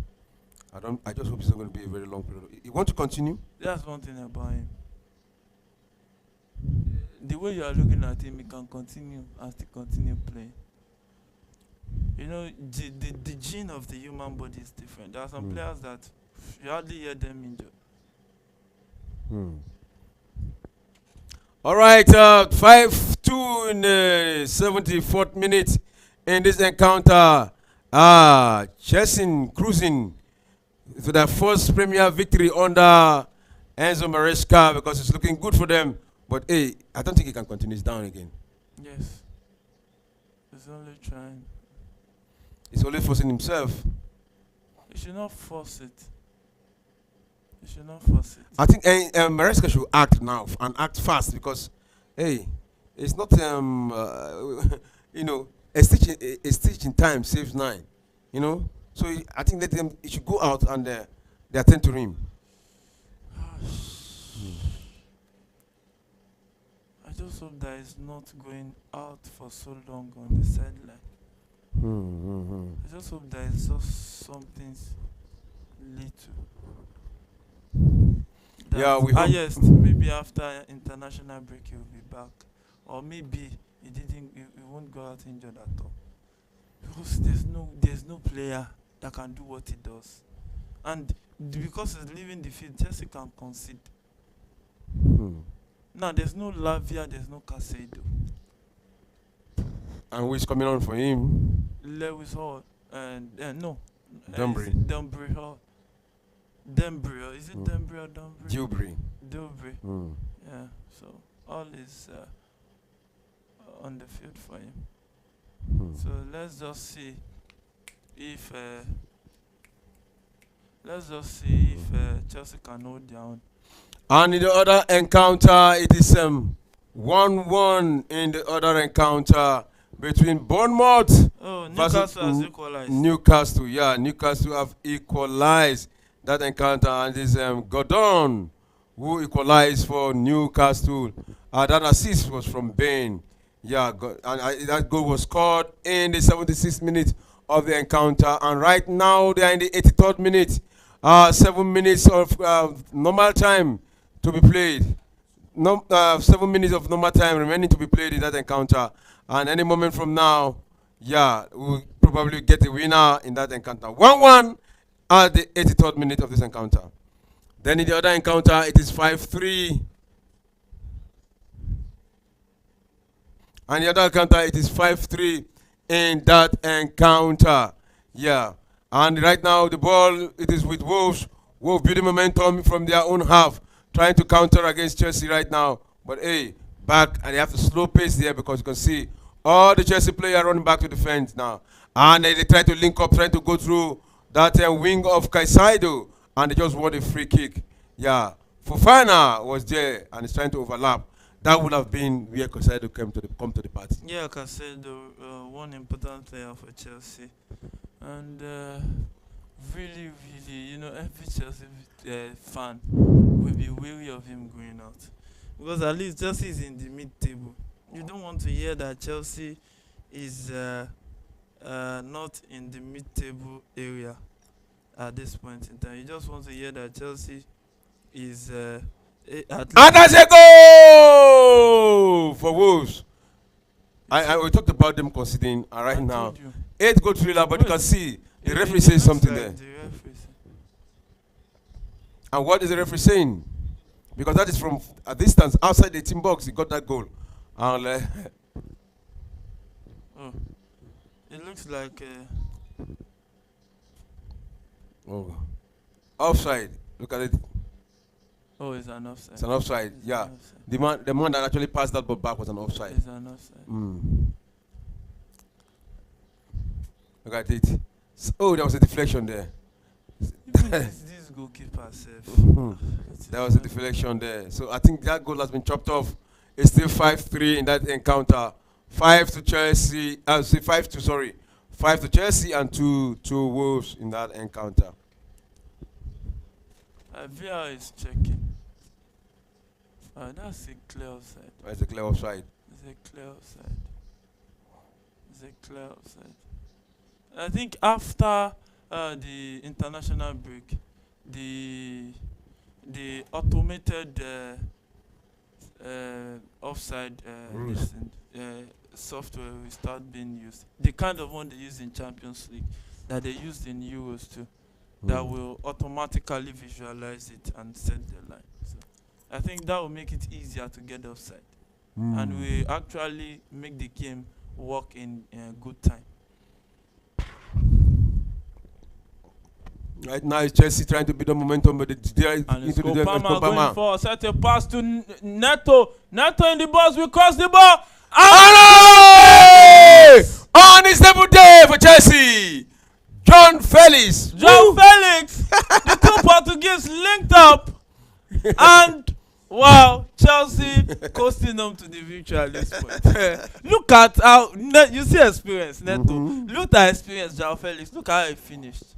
I just hope it's not going to be a very long period. You want to continue? That's one thing about him. The way you are looking at him, he can continue and still continue playing. You know, the gene of the human body is different. There are some players that you hardly hear them injured. All right, 5-2 in the 74th minute in this encounter. Chelsea cruising to their first Premier victory under Enzo Maresca because it's looking good for them. But hey, I don't think he can continue. He's down again. Yes. He's only trying. He's only forcing himself. He should not force it. He should not force it. I think Maresca should act now and act fast because, hey, it's not you know, a stitch in time saves 9. You know, so I think that he should go out and they attend to him. I just hope that he's not going out for so long on the sideline. I just hope that it's just something little. Yeah, we hope. Highest, maybe after international break he will be back, or maybe he won't go out injured at all. Because there's no player that can do what he does, and because he's leaving the field, Chelsea can concede. Now there's no Lavia, there's no Casado. And who is coming on for him? Lewis Hall and no. Dumbury. Dumbury Hall. Dembry, is it Dembry or Dumbury? Dewberry. Yeah, so all is on the field for him. So let's just see if Chelsea can hold their own. And in the other encounter, it is 1-1 in the other encounter between Bournemouth Newcastle has equalized. Newcastle. Yeah, Newcastle have equalized that encounter, and it is Gordon who equalized for Newcastle. That assist was from Bain. Yeah, and that goal was scored in the 76th minute of the encounter. And right now they are in the 83rd minute. 7 minutes of normal time to be played. 7 minutes of normal time remaining to be played in that encounter. And any moment from now, yeah, we'll probably get a winner in that encounter. 1-1 at the 83rd minute of this encounter. Then in the other encounter, it is 5-3. And the other encounter, it is 5-3 in that encounter. Yeah. And right now, the ball, it is with Wolves. Wolves building momentum from their own half, trying to counter against Chelsea right now. But hey, back, and they have to slow pace there because you can see all the Chelsea players running back to defense now. And they try to link up, trying to go through that wing of Caicedo, and they just won a free kick. Yeah. Fofana was there, and he's trying to overlap. That would have been where Caicedo come to the party. Yeah, Caicedo, one important player for Chelsea. And really, every Chelsea fan will be wary of him going out. Because at least Chelsea is in the mid-table. You don't want to hear that Chelsea is not in the mid-table area at this point in time. You just want to hear that Chelsea is and that's a goal for Wolves. We talked about them conceding right now. 8-goal thriller, but you can see the referee says something there. And what is the referee saying? Because that is from a distance outside the team box. He got that goal. And it looks like offside. Look at it. Oh, it's an offside. It's an offside. Yeah, an offside. The man that actually passed that ball back was an offside. It's an offside. Look at it. Oh, there was a deflection there. this goalkeeper self. There was a deflection there. So I think that goal has been chopped off. It's still 5-3 in that encounter. 5 to Chelsea. 5 to Chelsea and 2 to Wolves in that encounter. VR is checking. That's a clear offside. It's a clear offside. It's a clear offside. I think after the international break, the automated offside software will start being used. The kind of one they use in Champions League, that they used in Euros too, that will automatically visualize it and set the line. So I think that will make it easier to get offside, and we actually make the game work in good time. Right now, it's Chelsea trying to build the momentum, but into the going for set a pass to Neto. Neto in the box. We cross the ball. On his debut day for Chelsea, João Félix. The two Portuguese linked up, and wow, Chelsea coasting them to the victory at this point. Look at how you see experience, Neto. Look at experience, João Félix. Look how he finished.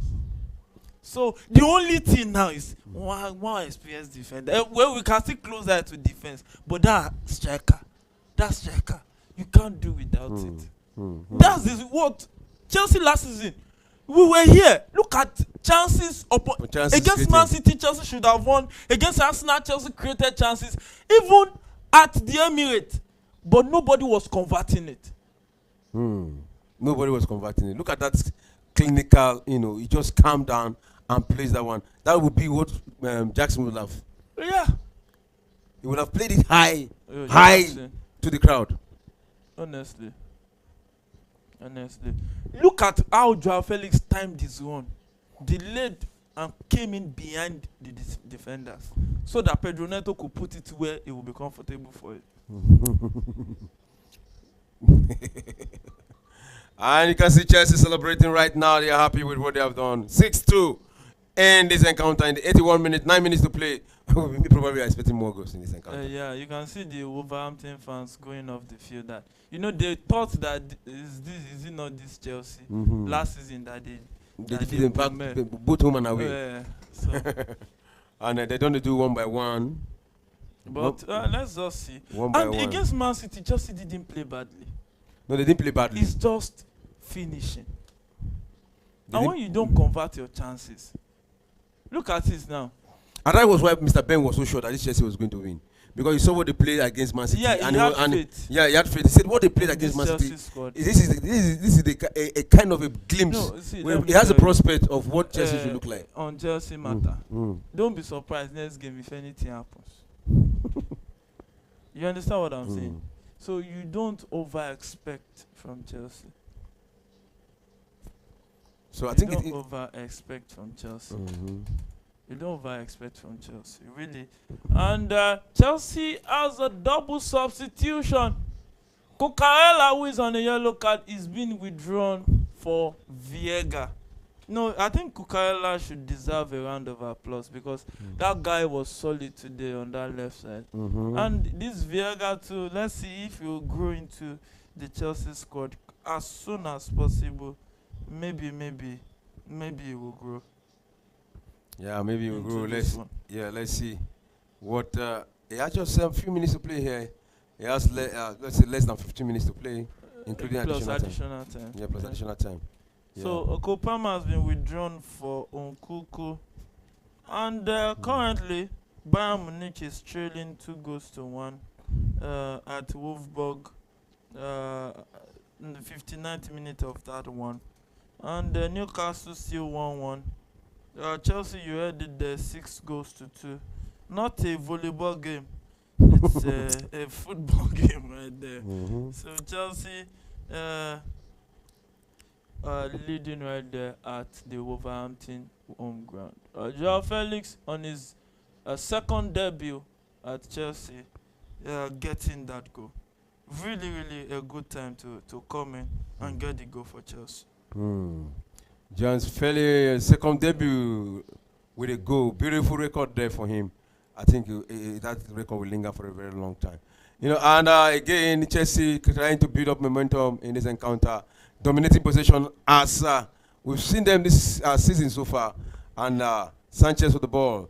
So the only thing now is one experienced defender. Well, we can still close that to defense, but that striker, you can't do without it. That's what Chelsea last season. We were here. Look at chances against created. Man City. Chelsea should have won. Against Arsenal, Chelsea created chances. Even at the Emirates, but nobody was converting it. Nobody was converting it. Look at that clinical. He just calmed down and plays that one. That would be what Jackson would have. Yeah. He would have played it high Jackson. To the crowd. Honestly. Look at how João Félix timed his run. Delayed and came in behind the defenders so that Pedro Neto could put it where it would be comfortable for it. And you can see Chelsea celebrating right now. They are happy with what they have done. 6-2 in this encounter in the 81 minutes, 9 minutes to play. We probably are expecting more goals in this encounter. Yeah, you can see the Wolverhampton fans going off the field. That they thought that is it not this Chelsea last season that they defeat them back both home and away. So and they don't do one by one. But let's just see. One by one. Against Man City, Chelsea didn't play badly. No, they didn't play badly. It's just finishing. And when you don't convert your chances, look at it now. And that was why Mr. Ben was so sure that this Chelsea was going to win. Because he saw what they played against Man City. Yeah, he had faith. Yeah, he had faith. He said what they played against Man City. This is a kind of a glimpse. No, see, he has a prospect of what Chelsea should look like. On Chelsea matter. Don't be surprised next game if anything happens. You understand what I'm saying? So you don't over-expect from Chelsea. So I think you don't over-expect from Chelsea. You don't over-expect from Chelsea, really. And Chelsea has a double substitution. Cucurella, who is on a yellow card, is being withdrawn for Viega. No, I think Cucurella should deserve a round of applause because that guy was solid today on that left side. And this Viega too, let's see if he will grow into the Chelsea squad as soon as possible. Maybe he will grow. Yeah, maybe he will grow. Let's see. What he has just a few minutes to play here. He has let's say less than 15 minutes to play, including additional time. Yeah, plus additional time. Yeah. So Okopama has been withdrawn for Nkunku, and currently Bayern Munich is trailing 2-1 at Wolfsburg in the 59th minute of that one, and Newcastle still 1-1. Chelsea, you heard it there, 6-2. Not a volleyball game, it's a football game right there. So Chelsea leading right there at the Wolverhampton home ground. João Félix on his second debut at Chelsea, getting that goal. Really a good time to come in and get the goal for Chelsea. João Félix second debut with a goal. Beautiful record there for him. I think that record will linger for a very long time. And again, Chelsea trying to build up momentum in this encounter. Dominating possession as we've seen them this season so far. And Sanchez with the ball.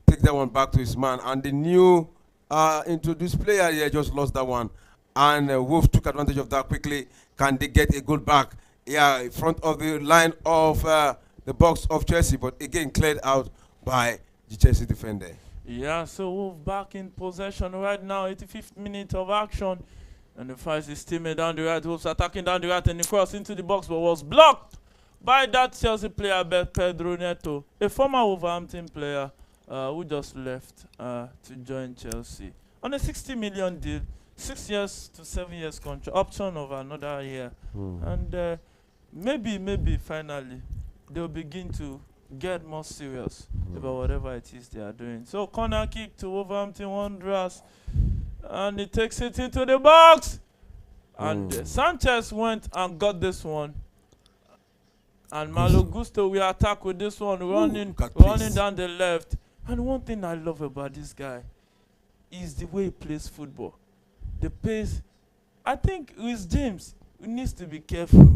Take that one back to his man. And the new introduced player here just lost that one. And Wolf took advantage of that quickly. Can they get a goal back? Yeah, in front of the line of the box of Chelsea. But again, cleared out by the Chelsea defender. Yeah, so Wolf back in possession right now. 85th minute of action. And the fight is teammate down the right. Wolves attacking down the right and the cross into the box, but was blocked by that Chelsea player, Pedro Neto, a former Wolverhampton player who just left to join Chelsea on a 60 million deal, 6 years to 7 years contract, option of another year. And maybe finally they'll begin to get more serious about whatever it is they are doing. So corner kick to Wolverhampton Wanderers. And he takes it into the box. And Sanchez went and got this one. And Malo Gusto will attack with this one, running down the left. And one thing I love about this guy is the way he plays football. The pace. I think with James, we need to be careful.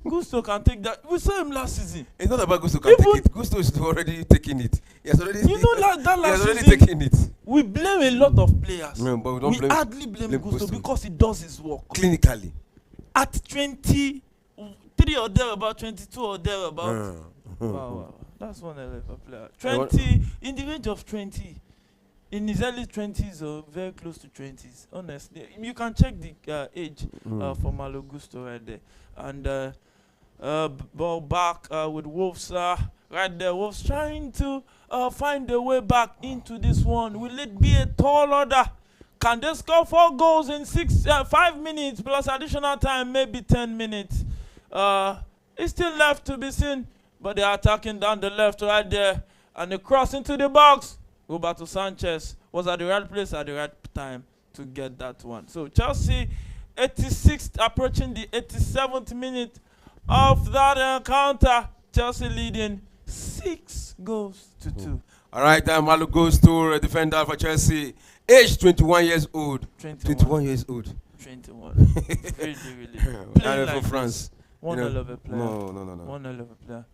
Gusto can take that. We saw him last season. It's not about Gusto can take it. Gusto is already taking it. He has already, that last season, taking it. We blame a lot of players. No, but we hardly blame Gusto because he does his work. Clinically. At 23 23 or there about 22 or there about. Wow. That's one hell of a player. 20 in the range of 20. In his early 20s or very close to 20s. Honestly, you can check the age for Malo Gusto right there. And ball back with Wolves right there. Wolves trying to find their way back into this one. Will it be a tall order? Can they score 4 goals in 5 minutes plus additional time, maybe 10 minutes? It's still left to be seen, but they are attacking down the left right there. And they cross into the box. Roberto Sanchez was at the right place at the right time to get that one. So Chelsea, 86th, approaching the 87th minute of that encounter. Chelsea leading 6 goals to 2. All right, Malo goes to a defender for Chelsea. Age 21 years old. 21 years old. 21. Really. Playing like for France. This. One hell of a player. No. One hell of a player.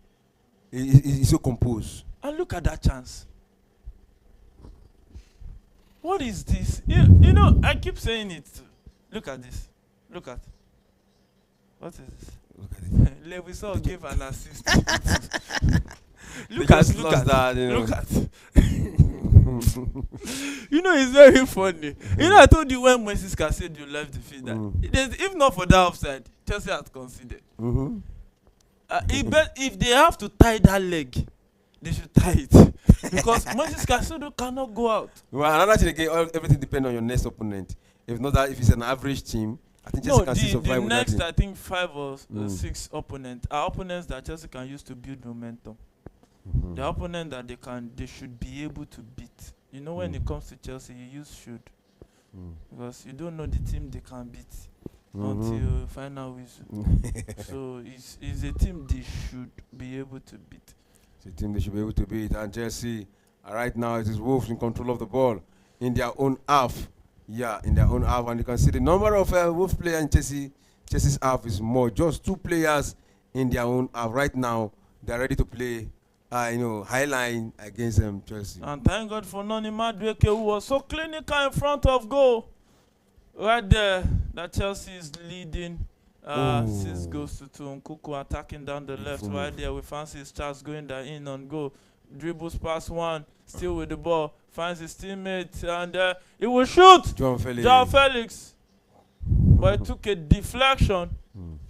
He's so composed. And look at that chance. What is this? You know, I keep saying it. Look at this. Look at. What is this? Look at it. Lewisol gave an assist. Look at that. Look at. You know, it's very funny. You know, I told you when Moses Casado left the field that if not for that offside, Chelsea had conceded. If they have to tie that leg, they should tie it. Because Moses Casado cannot go out. Well, another thing again, everything depends on your next opponent. If not that, if it's an average team, I think Chelsea can still survive with that team. The next, I think, 5 or 6 opponents are opponents that Chelsea can use to build momentum. The opponent that they should be able to beat. You know, when it comes to Chelsea, you use should. Because you don't know the team they can beat until final whistle. So it's a team they should be able to beat. It's a team they should be able to beat. And Chelsea, right now, it is Wolves in control of the ball in their own half. Yeah, in their own half. And you can see the number of Wolves players in Chelsea's half is more. Just 2 players in their own half. Right now, they're ready to play high line against Chelsea. And thank God for Noni Madueke, who was so clinical in front of goal. Right there, that Chelsea is leading 6 goals to 2. Nkuku attacking down the left. Right there, we fancy his chance going there in on goal. Dribbles past one, still with the ball, finds his teammate, and he will shoot. João Félix. But it took a deflection.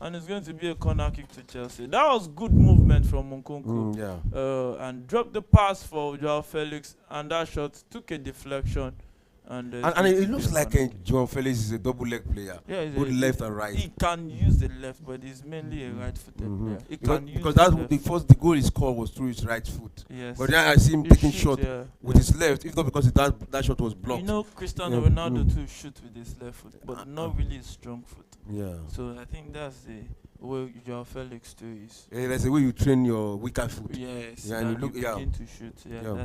And it's going to be a corner kick to Chelsea. That was good movement from Nkunku. And dropped the pass for João Félix, and that shot took a deflection. And it looks like João Félix is a double leg player. Yeah, both left and right. He can use the left, but he's mainly a right-footed player. He because the goal he scored was through his right foot. Yes. But then I see him taking shot with his left, if not because that shot was blocked. You know, Cristiano Ronaldo too shoot with his left foot, but not really his strong foot. Yeah. So I think that's the way João Félix too is. Yeah, that's the way you train your weaker foot. Yes. Yeah, and you look begin to shoot.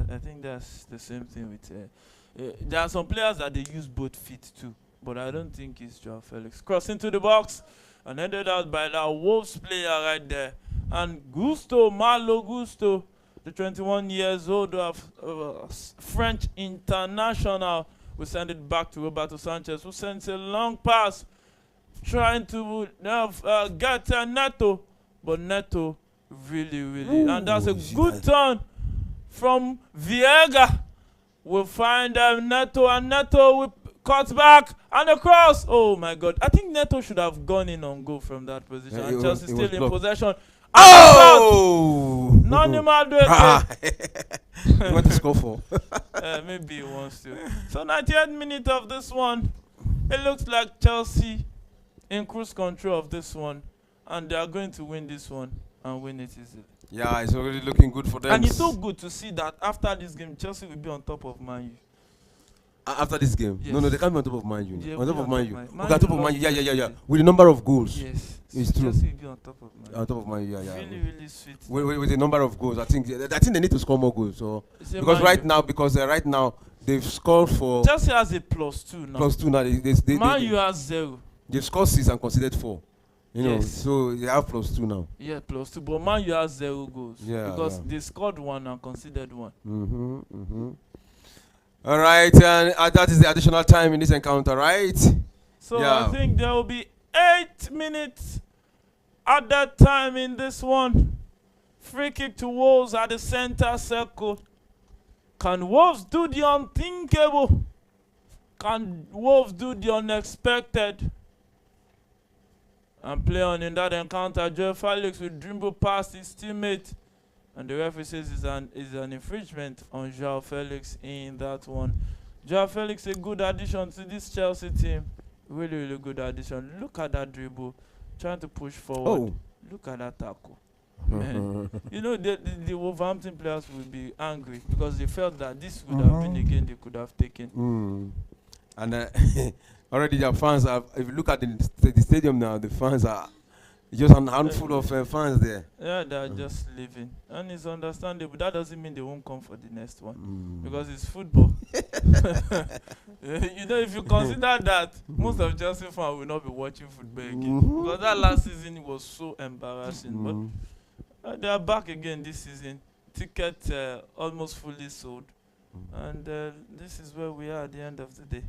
I think that's the same thing with. There are some players that they use both feet too, but I don't think it's João Félix. Cross into the box and ended out by that Wolves player right there. And Malo Gusto, the 21 years old French international, will send it back to Roberto Sanchez, who sends a long pass trying to get Neto, but Neto really. And that's a good turn from Viega. We'll find Neto, and Neto will cut back and across. Oh my God! I think Neto should have gone in on goal from that position. And Chelsea still in possession. Oh! Noni Madueke. You want to score 4? Maybe he wants to. So 98th minute of this one. It looks like Chelsea in cruise control of this one, and they are going to win this one and win it easily. Yeah, it's already looking good for them. And it's so good to see that after this game, Chelsea will be on top of Man U. After this game? Yes. No, they can't be on top of Man U. Yeah, on top of Man U. Okay, on top of Man U. Yeah. With the number of goals. Yes. It's true. Chelsea will be on top of Man U. On top of Man U, yeah. Really sweet. With the number of goals, I think they need to score more goals. So because right now they've scored for. Chelsea has a +2 now. +2 now. Man U has 0. They've scored 6 and conceded 4. You know, yes. So they have +2 now. Yeah, +2. But Man U has 0 goals. Yeah. Because they scored 1 and conceded 1. All right, and that is the additional time in this encounter, right? So I think there will be 8 minutes At that time in this one, free kick to Wolves at the center circle. Can Wolves do the unthinkable? Can Wolves do the unexpected? And play on in that encounter, João Félix will dribble past his teammate. And the referee says it's an infringement on João Félix in that one. João Félix a good addition to this Chelsea team. Really, really good addition. Look at that dribble. Trying to push forward. Look at that tackle. Man. You know, the Wolverhampton players will be angry because they felt that this would have been a game they could have taken. And already their fans are, if you look at the stadium now, the fans are just a handful of fans there. Yeah, they're just leaving. And it's understandable. That doesn't mean they won't come for the next one. Because it's football. You know, if you consider that, most of Chelsea fans will not be watching football again. Because that last season was so embarrassing. But they are back again this season. Tickets almost fully sold. And this is where we are at the end of the day.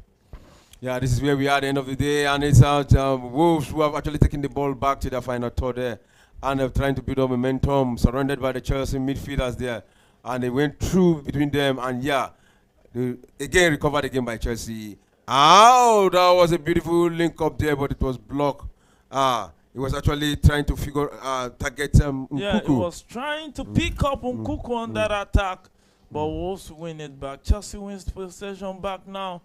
Yeah, this is where we are at the end of the day, and it's out Wolves who have actually taken the ball back to their final third there, and they're trying to build up momentum, surrounded by the Chelsea midfielders there, and they went through between them, and yeah, they again recovered the game by Chelsea. Oh, that was a beautiful link up there, but it was blocked. It was actually trying to target Nkuku. Yeah, it was trying to pick up Nkuku on that attack, but Wolves win it back. Chelsea wins possession back now.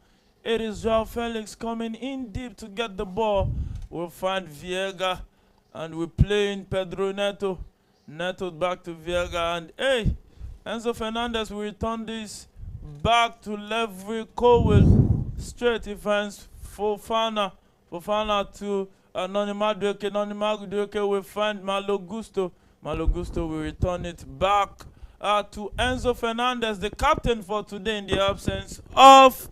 It is João Félix coming in deep to get the ball. We'll find Viega, and we're playing Pedro Neto. Neto back to Viega, and hey, Enzo Fernandez will return this back to Levi Colwill. Straight he finds Fofana. Fofana to Noni Madueke. Noni Madueke will find Malo Gusto. Malo Gusto will return it back to Enzo Fernandez, the captain for today in the absence of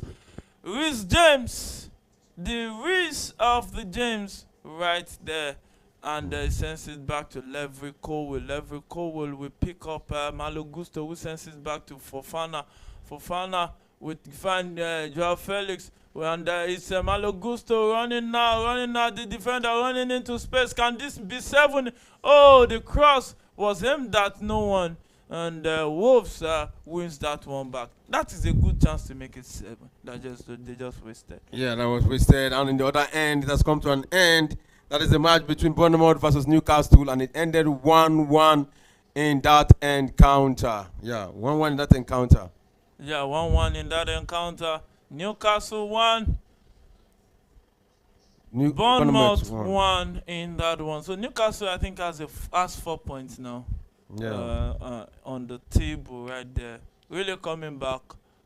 Reece James, the Reece of the James right there, and sends it back to Levi Colwill. Levi Colwill will pick up Malo Gusto, who sends it back to Fofana. Fofana will find João Félix, and it's Malo Gusto running now, the defender running into space. Can this be 7? Oh, the cross was aimed at no one. And Wolves wins that one back. That is a good chance to make it 7. They just wasted. Yeah, that was wasted. And in the other end, it has come to an end. That is the match between Bournemouth versus Newcastle, and it ended 1-1 in that encounter. Yeah, 1-1 in that encounter. Yeah, 1-1 in that encounter. Newcastle 1. Bournemouth 1 in that one. So Newcastle, I think, has 4 points now. Yeah. On the table right there, really coming back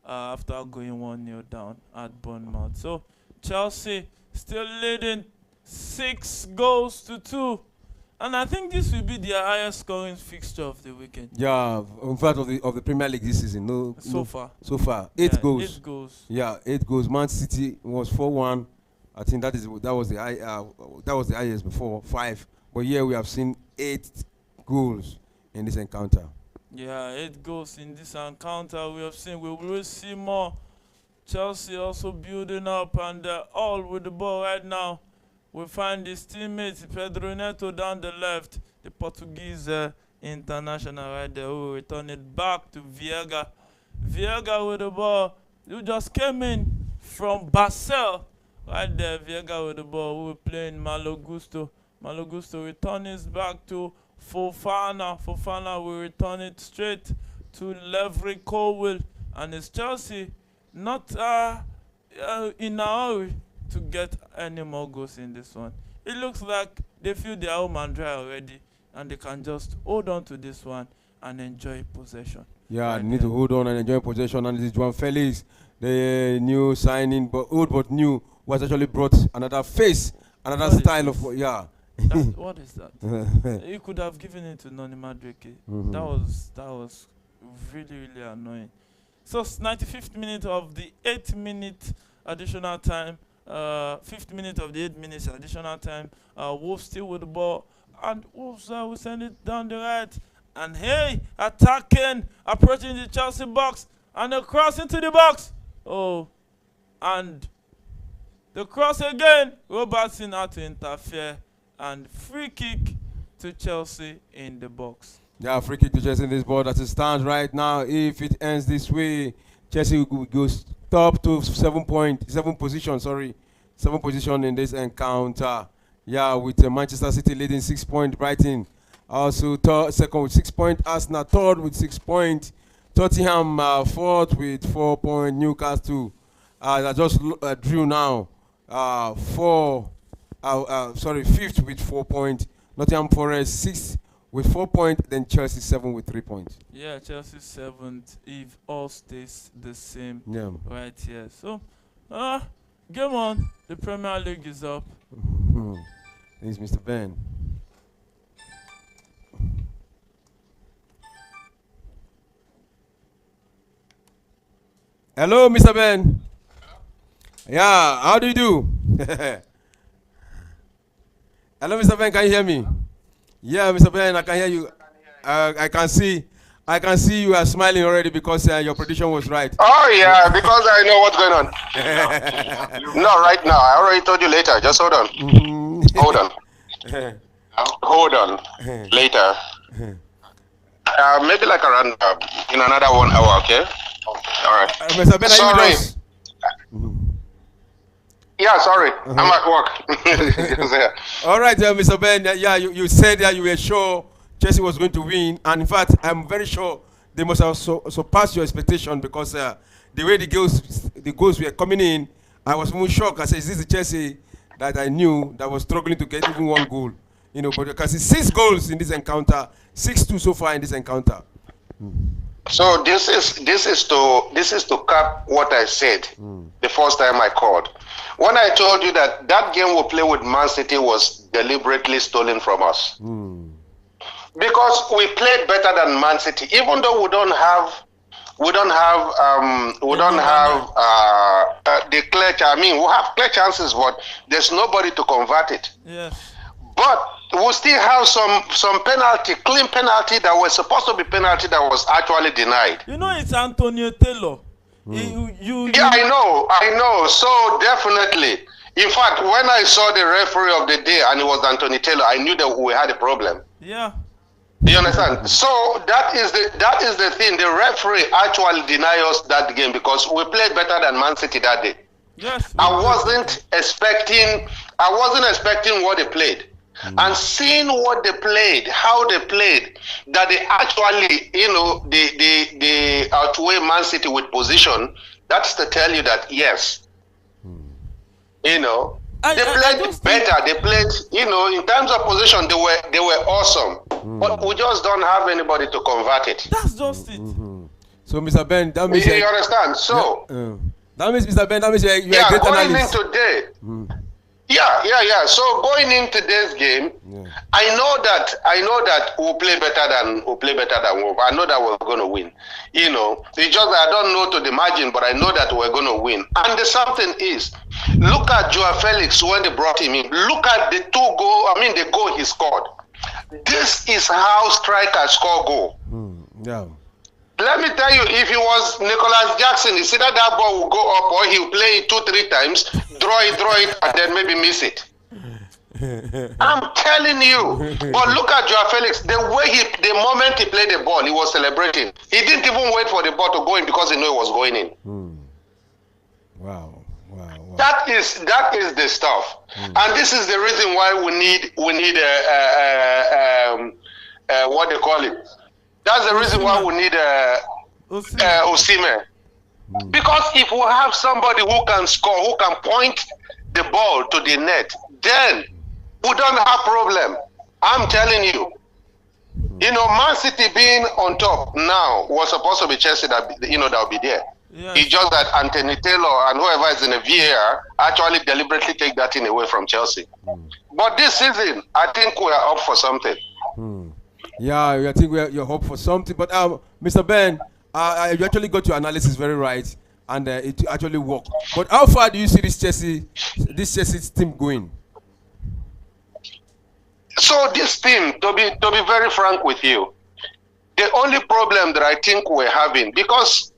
after going 1-0 down at Bournemouth. So Chelsea still leading 6-2, and I think this will be their highest scoring fixture of the weekend. Yeah, in fact of the Premier League this season. So far, 8 goals. 8 goals. Yeah, 8 goals. Man City was 4-1. I think that was the highest before 5. But here we have seen 8 goals in this encounter. Yeah, 8 goals in this encounter. We will see more. Chelsea also building up, and all with the ball right now. We find his teammate Pedro Neto down the left, the Portuguese international right there, who will return it back to Viega. Viega with the ball, who just came in from Basel. Right there, Viega with the ball, who will play in Malo Gusto. Malo Gusto return it back to Fofana. Fofana will return it straight to Levi Colwill, and it's Chelsea not in a hurry to get any more goals in this one. It looks like they feel their home and dry already, and they can just hold on to this one and enjoy possession. Yeah, right, need to hold on and enjoy possession. And this is João Félix, the new signing, but old but new, was actually brought another face, another style of what is that? You could have given it to Noni Madueke. That was really, really annoying. So 95th minute of the 8-minute additional time. 5th minute of the 8 minutes additional time. Wolves still with the ball, and Wolves will send it down the right. And hey, attacking, approaching the Chelsea box, and a cross into the box. Oh, and the cross again. Robertson had to interfere, and free kick to Chelsea in the box. Yeah, free kick to Chelsea in this ball as it stands right now. If it ends this way, Chelsea will go top to 7 position. Sorry, 7 position in this encounter. Yeah, with Manchester City leading 6 points. Brighton also second with 6 points. Arsenal third with 6 points. Tottenham fourth with 4 points. Newcastle that just drew now. Fifth with 4 points. Nottingham Forest 6th with 4 points. Then Chelsea 7 with 3 points. Yeah, Chelsea 7th if all stays the same. Yeah. Right here. So, game on. The Premier League is up. This is Mr. Ben. Hello, Mr. Ben. Yeah, how do you do? Hello, Mr. Ben, can you hear me? Yeah, Mr. Ben, I can hear you. I can see you are smiling already because your prediction was right. Oh yeah, because I know what's going on. No, right now. I already told you later. Just hold on. Hold on. Hold on. Later. Maybe like around in another 1 hour, okay? All right. Mr. Ben, sorry. are you with us? Yeah, sorry. I'm at work. All right, Mr. Ben. Yeah, you said that you were sure Chelsea was going to win, and in fact, I'm very sure they must have surpassed your expectation because the way the goals were coming in, I was more shocked. I said, "Is this the Chelsea that I knew that was struggling to get even 1 goal?" You know, but because it's 6 goals in this encounter, 6-2 so far in this encounter. So this is to cap what I said the first time I called. When I told you that game we play with Man City was deliberately stolen from us. Because we played better than Man City, even though we don't have the clear. I mean, we have clear chances, but there's nobody to convert it. Yes. But we still have some penalty, clean penalty that was supposed to be penalty that was actually denied. You know, it's Antonio Taylor. Yeah, I know. So definitely. In fact, when I saw the referee of the day and it was Anthony Taylor, I knew that we had a problem. Yeah. Do you understand? So that is the thing. The referee actually denied us that game because we played better than Man City that day. Yes. I wasn't expecting what they played. And seeing what they played, how they played, that they actually, they outweigh Man City with position, that's to tell you that yes, they played better. They played, in terms of position, they were awesome. But we just don't have anybody to convert it. That's just it. So, Mr. Ben, that means you understand. So that means, Mr. Ben, that means you are a great going analyst. in today. Yeah. So going into this game, I know that we'll play better than Wolves. I know that we're going to win. It's just that I don't know to the margin, but I know that we're going to win. And the something is, look at João Félix when they brought him in. Look at the the goal he scored. This is how strikers score goal. Yeah. Let me tell you, if it was Nicolas Jackson, it's either that ball will go up or he'll play it 2-3 times, draw it, and then maybe miss it. I'm telling you. But look at João Félix. The moment he played the ball, he was celebrating. He didn't even wait for the ball to go in because he knew it was going in. Wow. That is the stuff, and this is the reason why we need what they call it. That's the reason why we need Osimhen. Because if we have somebody who can score, who can point the ball to the net, then we don't have problem. I'm telling you. Man City being on top now was supposed to be Chelsea that will be there. Yes. It's just that Anthony Taylor and whoever is in the VAR actually deliberately take that thing away from Chelsea. But this season, I think we are up for something. Yeah, I think you're up for something. But Mr. Ben, you actually got your analysis very right, and it actually worked. But how far do you see this Chelsea team going? So this team, to be very frank with you, the only problem that I think we're having, because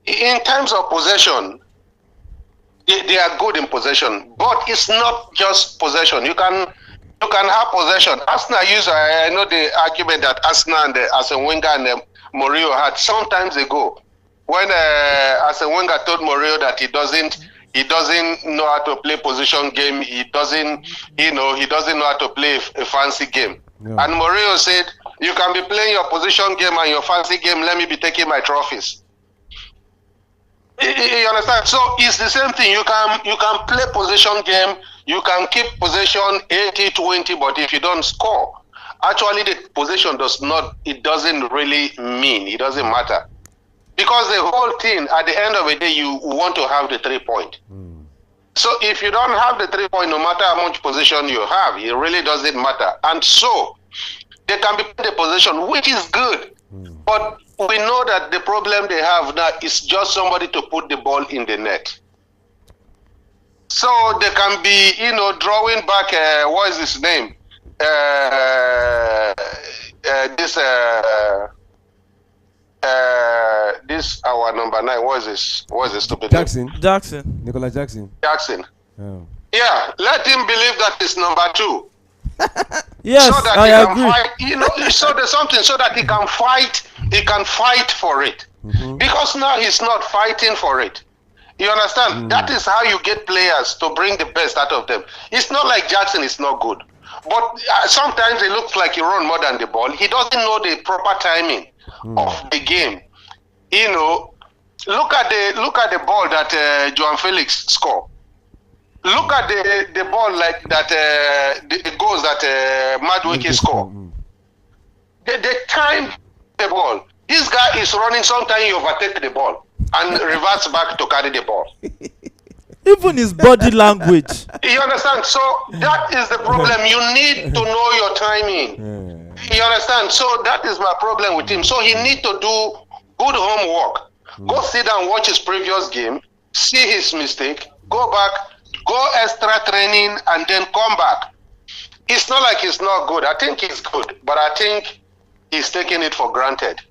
in terms of possession, they are good in possession, but it's not just possession. You can You can have possession. Arsenal use, I know the argument that Arsenal and Arsene Wenger and Mourinho had some times ago, when Arsene Wenger told Mourinho that he doesn't know how to play position game. He doesn't know how to play a fancy game. Yeah. And Mourinho said, "You can be playing your position game and your fancy game. Let me be taking my trophies." You understand? So it's the same thing. You can play position game. You can keep possession 80-20, but if you don't score, actually the possession doesn't really mean. It doesn't matter. Because the whole thing, at the end of the day, you want to have the 3 point. So if you don't have the 3 point, no matter how much position you have, it really doesn't matter. And so they can be put in the position, which is good. But we know that the problem they have now is just somebody to put the ball in the net. So they can be, drawing back, what is his name? This our number 9. What is this? What is this stupid Jackson. name? Jackson. Nicolas Jackson. Oh. Yeah, let him believe that it's number 2. Yes, so that I he agree. can fight, so there's something so that he can fight for it. Because now he's not fighting for it. You understand? That is how you get players to bring the best out of them. It's not like Jackson is not good. But sometimes it looks like he runs more than the ball. He doesn't know the proper timing of the game. Look at the ball that João Félix scored. Look at the ball like that, the goals that Madueke scored. They time the ball. This guy is running, sometimes he overtakes the ball and reverts back to carry the ball. Even his body language. You understand? So that is the problem. You need to know your timing. You understand? So that is my problem with him. So he needs to do good homework. Go sit down, watch his previous game, see his mistake, go back, go extra training, and then come back. It's not like he's not good. I think he's good, but I think he's taking it for granted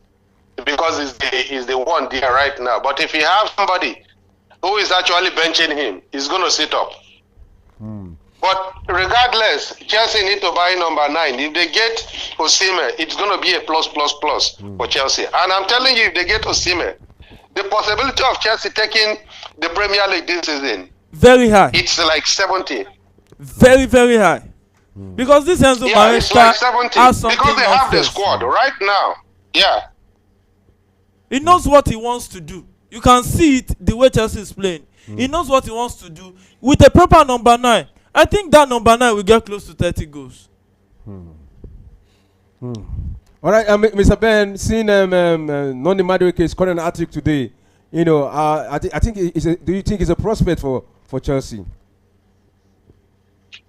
because he's the one there right now. But if you have somebody who is actually benching him, he's going to sit up. But regardless, Chelsea need to buy number 9. If they get Osimhen, it's going to be a plus for Chelsea. And I'm telling you, if they get Osimhen, the possibility of Chelsea taking the Premier League this season, very high. It's like 70. Very, very high. Because this Enzo it's like 70. has something because they have the else. squad right now. Yeah. He knows what he wants to do. You can see it the way Chelsea is playing. He knows what he wants to do with a proper number 9. I think that number 9 will get close to 30 goals. All right, Mr. Ben, seeing Noni Madueke scoring an hat-trick today, I think do you think it's a prospect for Chelsea?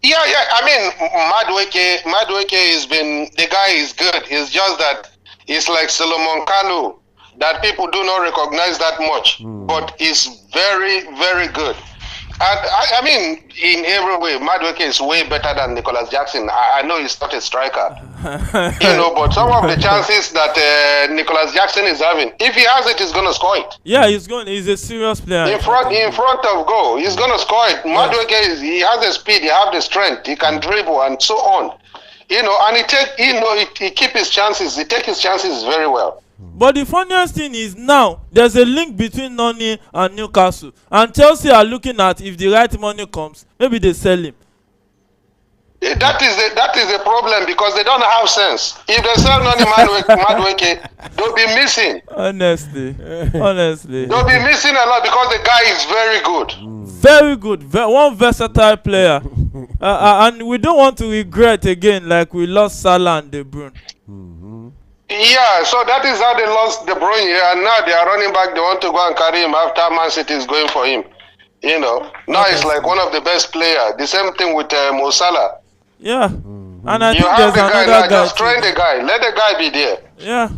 Yeah. I mean, Madueke has been, the guy is good. It's just that it's like Solomon Kalou, that people do not recognize that much, but he's very, very good. And I mean, in every way, Madueke is way better than Nicolas Jackson. I know he's not a striker, but some of the chances that Nicolas Jackson is having, if he has it, he's going to score it. Yeah, he's a serious player. In front of goal, he's going to score it. Madueke, he has the speed, he has the strength, he can dribble and so on. And he keeps his chances. He takes his chances very well. But the funniest thing is now there's a link between Noni and Newcastle, and Chelsea are looking at if the right money comes, maybe they sell him. That is the problem because they don't have sense. If they sell Noni Madueke, they'll be missing. Honestly, they'll be missing a lot because the guy is very good. Very good, one versatile player, and we don't want to regret again like we lost Salah and De Bruyne. Yeah, so that is how they lost De Bruyne, and now they are running back. They want to go and carry him after Man City is going for him. Now he's like one of the best players. The same thing with Mo Salah. Yeah, and I think have there's the guy another now. guy. Just train the guy. Let the guy be there. Yeah,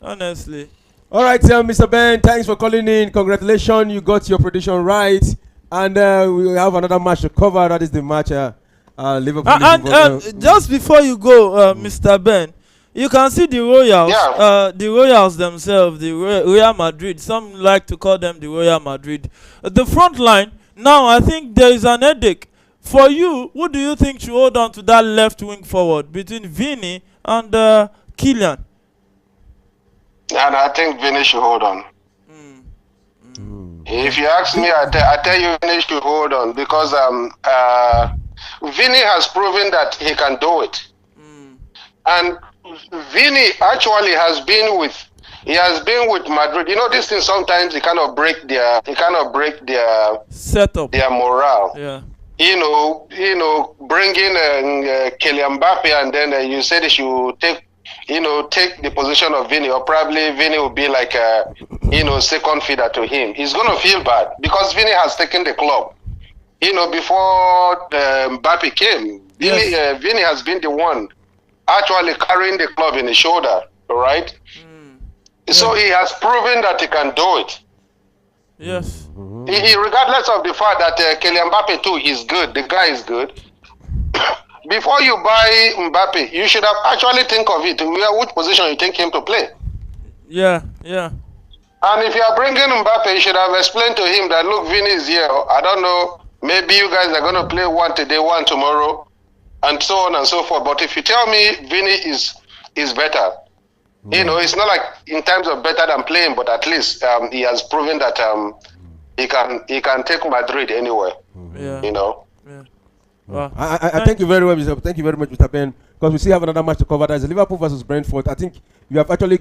honestly. All right, Mr. Ben, thanks for calling in. Congratulations, you got your prediction right, and we have another match to cover. That is the match Liverpool. And just before you go, Mr. Ben. You can see the Royals, the Royals themselves, the Real Madrid. Some like to call them the Royal Madrid. The front line, now I think there is an headache For you, who do you think should hold on to that left wing forward between Vini and Kylian? And I think Vini should hold on. If you ask me, I tell you Vini should hold on because Vini has proven that he can do it. And Vini actually has been with Madrid. You know, this thing sometimes it kind of break their setup, their morale. Yeah. You know, bringing Kylian Mbappe and then you say they should take the position of Vini, or probably Vini will be like a second feeder to him. He's gonna feel bad because Vini has taken the club. You know, before Mbappe came, Yes. Vini has been the one actually carrying the club in his shoulder, right? So he has proven that he can do it. Yes. He regardless of the fact that Kylian Mbappe too is good, the guy is good. Before you buy Mbappe, you should have actually think of it, which position you think him to play. Yeah. And if you are bringing Mbappe, you should have explained to him that, look, Vini is here. I don't know, maybe you guys are going to play one today, one tomorrow, and so on and so forth. But if you tell me Vini is better, you know, it's not like in terms of better than playing, but at least he has proven that he can take Madrid anywhere. Yeah. You know. Yeah. Wow. I thank you very much, Mr. Thank you very much, Mr. Ben, because we still have another match to cover. That's Liverpool versus Brentford. I think you have actually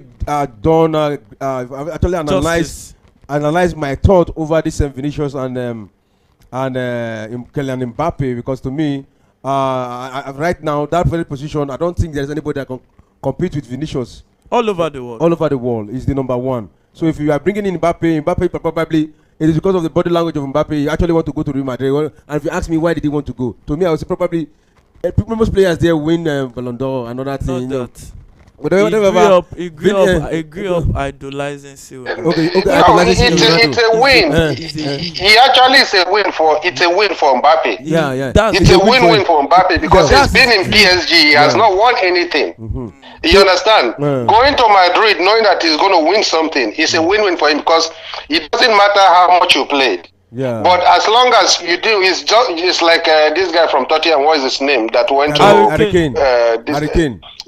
analyzed my thought over this Vinicius and Kylian Mbappe, because to me, right now that very position, I don't think there's anybody that can compete with Vinicius. All over the world. All over the world is the number one. So if you are bringing in Mbappe probably. It is because of the body language of Mbappe. He actually want to go to Real Madrid. And if you ask me why did he want to go, to me I would say probably most players there win Ballon d'Or and other things. Not that. He grew up idolizing Silva. Okay. No, it's a win. He actually is a win for Mbappe. Yeah. It's a win-win for Mbappe because he's been in PSG. He has not won anything. You understand? Going to Madrid knowing that he's going to win something is a win-win for him because it doesn't matter how much you played. Yeah. But as long as you do, it's like this guy from Tottenham. What is his name? That went to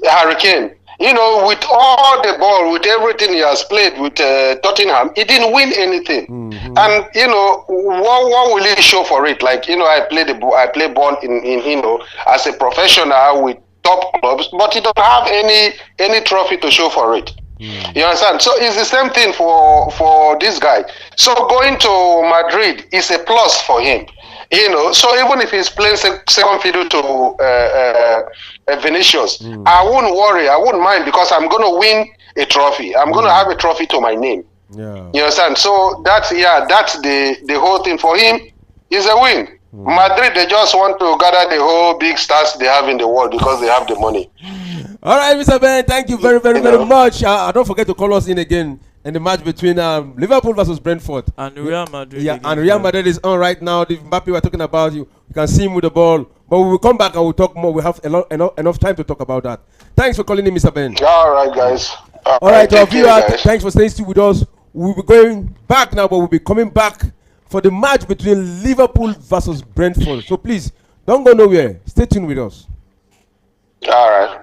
Hurricane. You know, with all the ball, with everything he has played with Tottenham, he didn't win anything. And you know, what will he show for it? Like, you know, I play ball in you know, as a professional with top clubs, but he don't have any trophy to show for it. You understand? So it's the same thing for this guy. So going to Madrid is a plus for him. You know, so even if he's playing second fiddle to Vinicius, I wouldn't worry. I wouldn't mind because I'm going to win a trophy. I'm going to have a trophy to my name. Yeah. You understand? So that's the whole thing for him is a win. Madrid, they just want to gather the whole big stars they have in the world because they have the money. All right, Mr. Ben, thank you very much. Don't forget to call us in again in the match between Liverpool versus Brentford. And Real Madrid. Yeah, and Real Madrid is on right now. The Mbappe we're talking about, you can see him with the ball. But we will come back and we'll talk more. We have enough time to talk about that. Thanks for calling in, Mr. Ben. All right, guys. All right, to our viewers, thanks for staying still with us. We'll be going back now, but we'll be coming back for the match between Liverpool versus Brentford. So please, don't go nowhere. Stay tuned with us. All right.